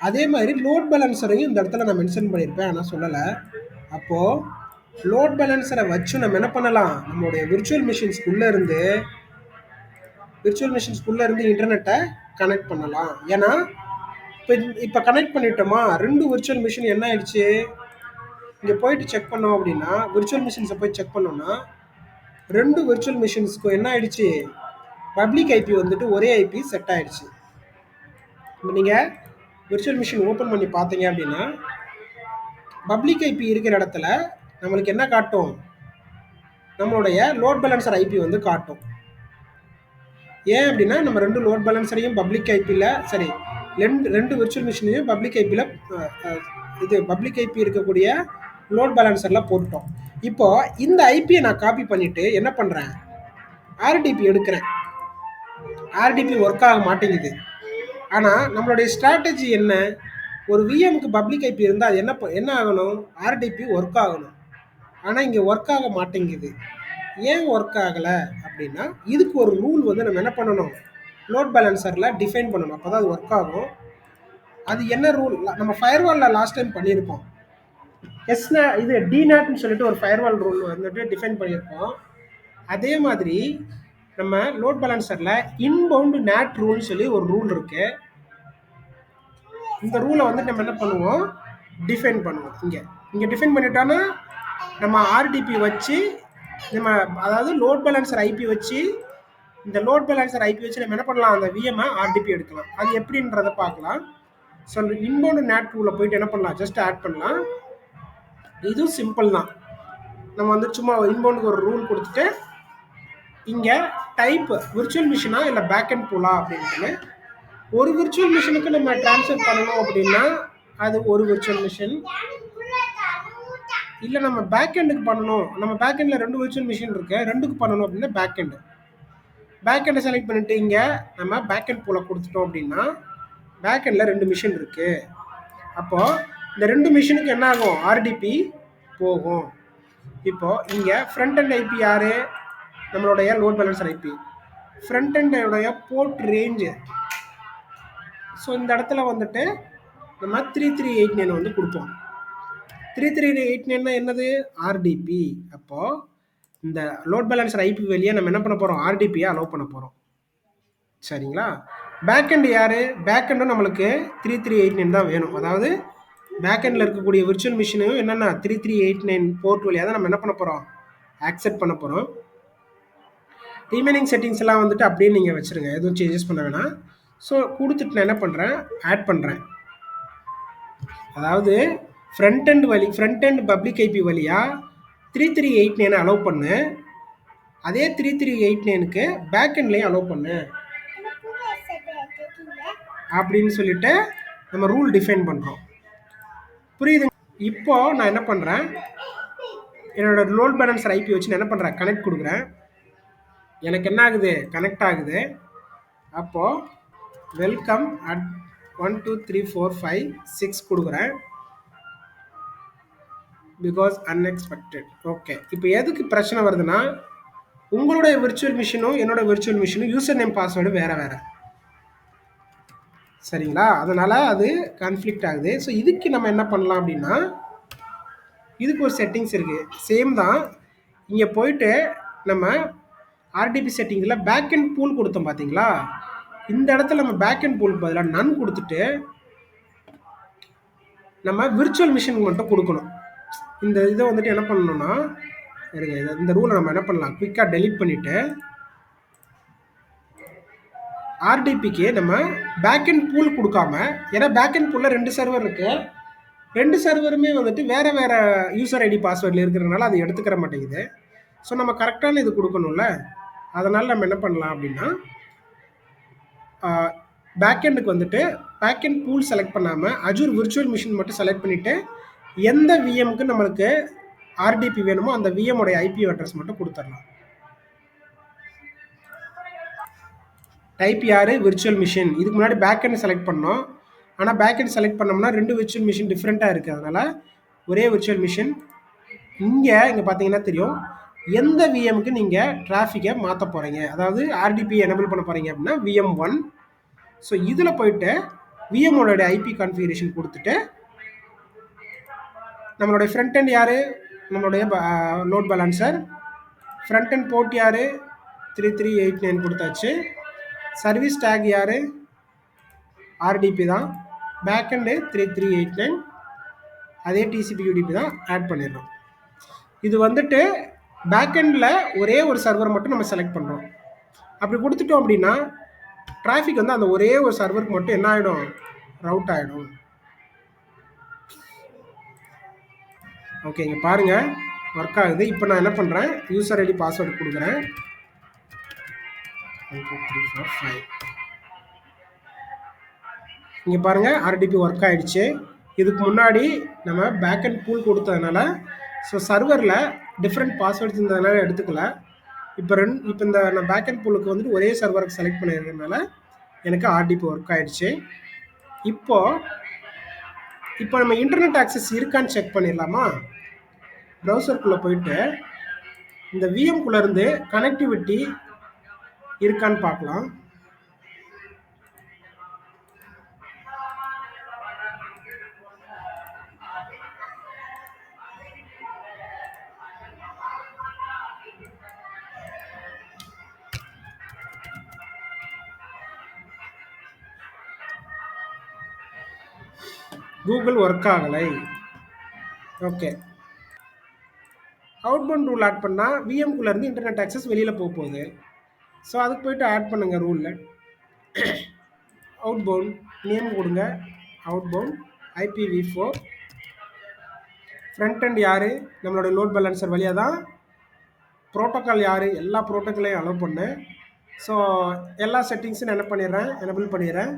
அதே மாதிரி லோட் பேலன்சரையும் இந்த இடத்துல நான் மென்ஷன் பண்ணியிருப்பேன், ஆனால் சொல்லலை. அப்போது லோட் பேலன்சரை வச்சு நம்ம என்ன பண்ணலாம், நம்மளுடைய விர்ச்சுவல் மிஷின்ஸ்குள்ளே இருந்து இன்டர்நெட்டை கனெக்ட் பண்ணலாம். ஏன்னா இப்போ கனெக்ட் பண்ணிட்டோமா, 2 விர்ச்சுவல் மிஷின் என்ன ஆயிடுச்சு, இங்கே போயிட்டு செக் பண்ணோம் அப்படின்னா, விர்ச்சுவல் மிஷின்ஸை போய் செக் பண்ணோம்னா 2 விர்ச்சுவல் மிஷின்ஸ்க்கும் என்ன ஆயிடுச்சு, பப்ளிக் ஐபி வந்துட்டு ஒரே ஐபி செட் ஆயிடுச்சு. இப்போ நீங்கள் விர்ச்சுவல் மிஷின் ஓப்பன் பண்ணி பார்த்தீங்க அப்படின்னா பப்ளிக் ஐபி இருக்கிற இடத்துல நம்மளுக்கு என்ன காட்டும், நம்மளுடைய லோட் பேலன்சர் ஐபி வந்து காட்டும். ஏன் அப்படின்னா நம்ம 2 லோட் பேலன்சரையும் பப்ளிக் ஐபியில் சரி 2 விர்ச்சுவல் மிஷினையும் பப்ளிக் ஐபியில் இது பப்ளிக் ஐபி இருக்கக்கூடிய லோட் பேலன்சரில் போட்டோம். இப்போது இந்த ஐபியை நான் காப்பி பண்ணிவிட்டு என்ன பண்ணுறேன், ஆர்டிபி எடுக்கிறேன். ஆர்டிபி ஒர்க் ஆக மாட்டேங்குது. ஆனால் நம்மளுடைய ஸ்ட்ராட்டஜி என்ன, ஒரு விஎம்க்கு பப்ளிக் ஐபி இருந்தால் அது என்ன ஆகணும், ஆர்டிபி ஒர்க் ஆகணும். ஆனால் இங்கே ஒர்க் ஆக மாட்டேங்குது. ஏன் ஒர்க் ஆகலை அப்படின்னா, இதுக்கு ஒரு ரூல் வந்து நம்ம என்ன பண்ணணும், லோட் பேலன்சரில் டிஃபைன் பண்ணணும். அப்போ தான் அது ஒர்க் ஆகும். அது என்ன ரூல், நம்ம ஃபயர்வாலில் லாஸ்ட் டைம் பண்ணியிருப்போம். இது டிநாட்னு சொல்லிட்டு ஒரு ஃபயர்வால் ரூல் வந்துட்டு டிஃபைன் பண்ணியிருப்போம். அதே மாதிரி நம்ம லோட் பேலன்சரில் இன்பவுண்டு நேட் ரூல்னு சொல்லி ஒரு ரூல் இருக்குது. இந்த ரூலை வந்து நம்ம என்ன பண்ணுவோம், டிஃபைன் பண்ணுவோம். இங்கே டிஃபைன் பண்ணிட்டோன்னா நம்ம ஆர்டிபி வச்சு நம்ம, அதாவது லோட் பேலன்சர் ஐபி வச்சு, இந்த லோட் பேலன்சர் ஐபி வச்சு நம்ம என்ன பண்ணலாம், அந்த விஎம்ஐ ஆர்டிபி எடுக்கலாம். அது எப்படின்றத பார்க்கலாம். ஸோ இன்பவுண்டு நேட் ரூலில் போயிட்டு என்ன பண்ணலாம், ஜஸ்ட் ஆட் பண்ணலாம். இதுவும் சிம்பிள் தான். நம்ம வந்து சும்மா இன்பவுண்டுக்கு ஒரு ரூல் கொடுத்துட்டு இங்கே டைப் விர்ச்சுவல் மிஷினா இல்லை பேக்கெண்ட் பூலா அப்படின்ட்டு ஒரு விர்ச்சுவல் மிஷினுக்கு நம்ம ட்ரான்ஸ்ஃபர் பண்ணணும் அப்படின்னா அது ஒரு விர்ச்சுவல் மிஷின். இல்லை நம்ம பேக்கெண்டுக்கு பண்ணணும், நம்ம பேக்கெண்டில் 2 விர்ச்சுவல் மிஷின் இருக்குது, 2க்கு பண்ணணும் அப்படின்னா பேக்கெண்டை செலக்ட் பண்ணிட்டு இங்கே நம்ம பேக்கெண்ட் பூலை கொடுத்துட்டோம் அப்படின்னா பேக்கெண்டில் 2 மிஷின் இருக்குது. அப்போது இந்த 2 மிஷினுக்கு என்ன ஆகும், ஆர்டிபி போகும். இப்போது இங்கே ஃப்ரண்ட் அண்ட் ஐபி யார், நம்மளுடைய லோட் பேலன்சர் ஐபி. ஃப்ரண்ட் அண்டோடைய போர்ட் ரேஞ்சு. ஸோ இந்த இடத்துல வந்துட்டு நம்ம 3389 வந்து கொடுப்போம். 3389 என்னது, ஆர்டிபி. அப்போது இந்த லோட் பேலன்சர் ஐபி வெளியே நம்ம என்ன பண்ண போகிறோம், ஆர்டிபியை அலோவ் பண்ண போகிறோம். சரிங்களா. பேக்கெண்டு யார், பேக்கெண்டும் நம்மளுக்கு 3389 தான் வேணும். அதாவது பேக்கெண்டில் இருக்கக்கூடிய விர்ச்சுவல் மிஷினையும் என்னென்னா 3389 போர்ட் வழியாக தான் நம்ம என்ன பண்ண போகிறோம், ஆக்செப்ட் பண்ண போகிறோம். ரிமைனிங் செட்டிங்ஸ் எல்லாம் வந்துட்டு அப்படியே நீங்கள் வச்சுருங்க, எதுவும் சேஞ்சஸ் பண்ண வேணாம். ஸோ கொடுத்துட்டு நான் என்ன பண்ணுறேன், ஆட் பண்ணுறேன். அதாவது ஃப்ரண்ட் எண்ட் பப்ளிக் ஐபி வழியாக 3389 அலோவ் பண்ணு, அதே 3389க்கு பேக் எண்ட்லேயும் அலோவ் பண்ணு அப்படின்னு சொல்லிட்டு நம்ம ரூல் டிஃபைன் பண்ணுறோம். புரியுது? இப்போ நான் என்ன பண்ணுறேன், என்னோட லோட் பேலன்சர் ஐபி வச்சு நான் என்ன பண்ணுறேன், கனெக்ட் கொடுக்குறேன். எனக்கு என்ன ஆகுது, கனெக்ட் ஆகுது. அப்போது வெல்கம் அட் 1 2 3 4 5 6 கொடுக்குறேன். Because unexpected. ஓகே, இப்போ எதுக்கு பிரச்சனை வருதுன்னா, உங்களுடைய விர்ச்சுவல் மிஷினும் என்னோட விர்ச்சுவல் மிஷினும் யூசர் நேம் பாஸ்வேர்டு வேறு வேறு, சரிங்களா? அதனால் அது கான்ஃப்ளிக்ட் ஆகுது. ஸோ இதுக்கு நம்ம என்ன பண்ணலாம் அப்படின்னா, இதுக்கு ஒரு செட்டிங்ஸ் இருக்குது. சேம் தான். இங்கே போயிட்டு நம்ம ஆர்டிபி செட்டிங்கில் பேக் அண்ட் பூல் கொடுத்தோம் பார்த்தீங்களா, இந்த இடத்துல நம்ம பேக் அண்ட் பூலுக்கு பதிலாக நன் கொடுத்துட்டு நம்ம விர்ச்சுவல் மிஷினுக்கு மட்டும் கொடுக்கணும். இந்த இதை வந்துட்டு என்ன பண்ணணும்னா, இந்த ரூலை நம்ம என்ன பண்ணலாம், குயிக்காக டெலீட் பண்ணிவிட்டு ஆர்டிபிக்கு நம்ம பேக் அண்ட் பூல் கொடுக்காம, ஏன்னா பேக் அண்ட் பூலில் 2 சர்வர் இருக்குது, 2 சர்வருமே வந்துட்டு வேறு வேறு யூசர் ஐடி பாஸ்வேர்டில் இருக்கிறதுனால அது எடுத்துக்கிற மாட்டேங்குது. ஸோ நம்ம கரெக்டான இது கொடுக்கணும்ல, அதனால் நம்ம என்ன பண்ணலாம் அப்படின்னா, பேக்கெண்டுக்கு வந்துட்டு பேக்கெண்ட் பூல் செலக்ட் பண்ணாமல் அஜூர் விர்ச்சுவல் மிஷின் மட்டும் செலக்ட் பண்ணிவிட்டு எந்த விஎம்க்கு நம்மளுக்கு ஆர்டிபி வேணுமோ அந்த விஎம்மோடைய ஐபி அட்ரஸ் மட்டும் கொடுத்துடலாம். டைப் யார், விர்ச்சுவல் மிஷின். இதுக்கு முன்னாடி பேக்கெண்ட் செலக்ட் பண்ணோம், ஆனால் பேக்கெண்ட் செலக்ட் பண்ணோம்னா 2 விர்ச்சுவல் மிஷின் டிஃப்ரெண்ட்டாக இருக்குது. அதனால் ஒரே விர்ச்சுவல் மிஷின். இங்கே பார்த்தீங்கன்னா தெரியும், எந்த விஎம்க்கு நீங்கள் டிராஃபிக்கை மாற்ற போகிறீங்க, அதாவது ஆர்டிபி எனபிள் பண்ண போகிறீங்க அப்படின்னா VM1. ஸோ இதில் போயிட்டு விஎம்மோட ஐபி கான்ஃபிகரேஷன் கொடுத்துட்டு நம்மளுடைய ஃப்ரண்ட் எண்ட் யார், நம்மளுடைய load balancer. Front end port யார், 3389 கொடுத்தாச்சு. சர்வீஸ் டேக் யார், ஆர்டிபி தான். பேக் எண்டு 3389, அதே டிசிபி யூடிபி தான் ஆட் பண்ணிடுறோம். இது வந்துட்டு பேக் எண்டில் ஒரே ஒரு சர்வர் மட்டும் நம்ம செலக்ட் பண்ணுறோம். அப்படி கொடுத்துட்டோம் அப்படின்னா டிராஃபிக் வந்து அந்த ஒரே ஒரு சர்வருக்கு மட்டும் என்ன ஆகிடும், ரவுட் ஆகிடும். ஓகே, இங்கே பாருங்கள் ஒர்க் ஆகுது. இப்போ நான் என்ன பண்ணுறேன், யூசர் ஐடி பாஸ்வேர்டு கொடுக்குறேன். 1 2 3 4 5. இங்கே பாருங்கள் ஆர்டிபி ஒர்க் ஆகிடுச்சு. இதுக்கு முன்னாடி நம்ம பேக் அண்ட் பூல் கொடுத்ததுனால ஸோ சர்வரில் டிஃப்ரெண்ட் பாஸ்வேர்ட்ஸ் இருந்ததுனால எடுத்துக்கல. இப்போ இந்த நான் பேக் அண்ட் பூலுக்கு வந்துட்டு ஒரே சர்வருக்கு செலக்ட் பண்ணியிருக்கிறதுனால எனக்கு ஆர்டிபி ஒர்க் ஆகிடுச்சு. இப்போ நம்ம இன்டர்நெட் ஆக்சஸ் இருக்கான்னு செக் பண்ணிடலாமா? ப்ரௌசருக்குள்ளே போயிட்டு இந்த விஎம்குள்ளேருந்து கனெக்டிவிட்டி இருக்கான்னு பார்க்கலாம். கூகுள் ஒர்க் ஆகலை. ஓகே, அவுட்பவுண்ட் ரூல் ஆட் பண்ணால் விஎம்குள்ளேருந்து இன்டர்நெட் ஆக்சஸ் வெளியில் போகுது. ஸோ அதுக்கு போய்ட்டு ஆட் பண்ணுங்கள் ரூலில். அவுட்பவுண்ட் நேம் கொடுங்க, அவுட்பவுண்ட் IPv4. ஃப்ரண்ட் எண்ட் யார், நம்மளோட லோட் பேலன்சர் வழியாக தான். ப்ரோட்டோக்கால் யார், எல்லா ப்ரோட்டோக்காலையும் அலோவ் பண்ணு. ஸோ எல்லா செட்டிங்ஸும் நான் என்ன பண்ணிடுறேன், எனபிள் பண்ணிடுறேன்.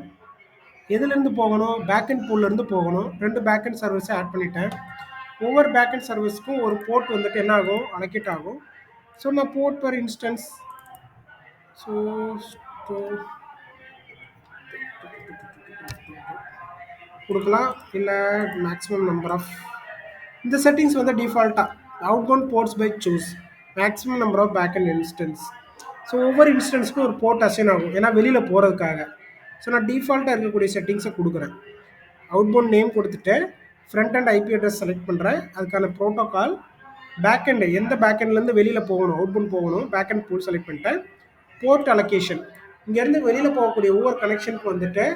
எதுலேருந்து போகணும், பேக்கெண்ட் பூல்லேருந்து போகணும். 2 பேக்கெண்ட் சர்வீஸை ஆட் பண்ணிட்டேன். ஒவ்வொரு பேக்கெண்ட் சர்வீஸ்க்கும் ஒரு போர்ட் வந்துட்டு என்ன ஆகும், அலோகேட் ஆகும். ஸோ நான் போர்ட் பர் இன்ஸ்டன்ஸ் கொடுக்கலாம், இல்லை மேக்ஸிமம் நம்பர் ஆஃப். இந்த செட்டிங்ஸ் வந்து டிஃபால்ட்டாக outbound ports by choose maximum number of backend instance. So ஒவ்வொரு இன்ஸ்டன்ஸ்க்கும் ஒரு போர்ட் அசைன் ஆகும், ஏன்னா வெளியில் போகிறதுக்காக. ஸோ நான் டிஃபால்ட்டாக இருக்கக்கூடிய செட்டிங்ஸை கொடுக்குறேன். அவுட்பவுண்ட் நேம் கொடுத்துட்டு front end IP address select பண்ணுறேன். அதுக்கான ப்ரோட்டோக்கால் பேக்கெண்டு எந்த பேக்கெண்ட்லேருந்து வெளியில் போகணும், அவுட்பவுண்ட் போகணும், பேக்கெண்ட் பூல் செலக்ட் பண்ணிட்டேன். போர்ட் அலோகேஷன், இங்கேருந்து வெளியில் போகக்கூடிய ஒவ்வொரு கனெக்ஷனுக்கு வந்துட்டு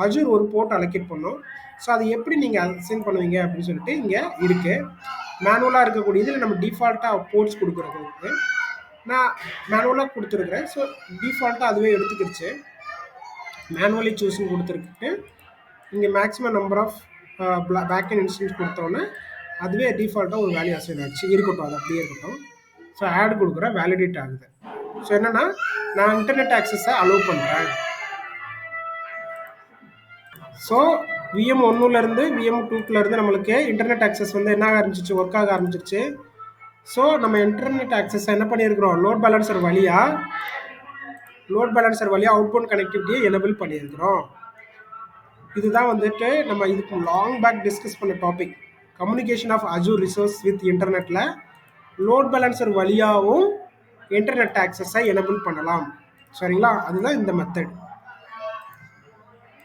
அஜூர் ஒரு போர்ட் அலோகேட் பண்ணும். ஸோ அது எப்படி நீங்கள் அசைன் பண்ணுவீங்க அப்படின்னு சொல்லிட்டு இங்கே இருக்குது. மேனுவலாக இருக்கக்கூடிய இதில் நம்ம டிஃபால்ட்டாக போர்ட்ஸ் கொடுக்குறதுக்கு நான் மேனுவலாக கொடுத்துருக்குறேன். ஸோ டிஃபால்ட்டாக அதுவே எடுத்துக்கிடுச்சு. மேனுவலி சூஸ்ன்னு கொடுத்துருக்கு. இங்கே maximum number of backend instance கொடுத்தோன்னே அதுவே டிஃபால்ட்டாக ஒரு வேல்யூ அசைன் ஆச்சு. இருக்கட்டும், அது அப்படியே இருக்கட்டும். ஸோ ஆட் கொடுக்குறேன், வேலிடேட் ஆகுது. ஸோ என்னென்னா நான் இன்டர்நெட் ஆக்சஸை அலோவ் பண்ணுறேன். ஸோ விஎம் ஒன்றுலேருந்து விஎம் டூக்குலேருந்து நம்மளுக்கு இன்டர்நெட் ஆக்சஸ் வந்து என்ன ஆரம்பிச்சிச்சு, ஒர்க் ஆக ஆரம்பிச்சிருச்சு. ஸோ நம்ம இன்டர்நெட் ஆக்சஸை என்ன பண்ணியிருக்கிறோம், லோட் பேலன்சர் வழியாக அவுட்பவுண்ட் கனெக்டிவிட்டியை எனபிள் பண்ணியிருக்கிறோம். இதுதான் வந்துட்டு நம்ம இதுக்கு லாங் பேக் டிஸ்கஸ் பண்ண topic, communication of Azure resource with இன்டர்நெட்டில் லோட் பேலன்சர் வழியாகவும் இன்டர்நெட் ஆக்சஸை எனபிள் பண்ணலாம். சரிங்களா, அதுதான் இந்த மெத்தட்.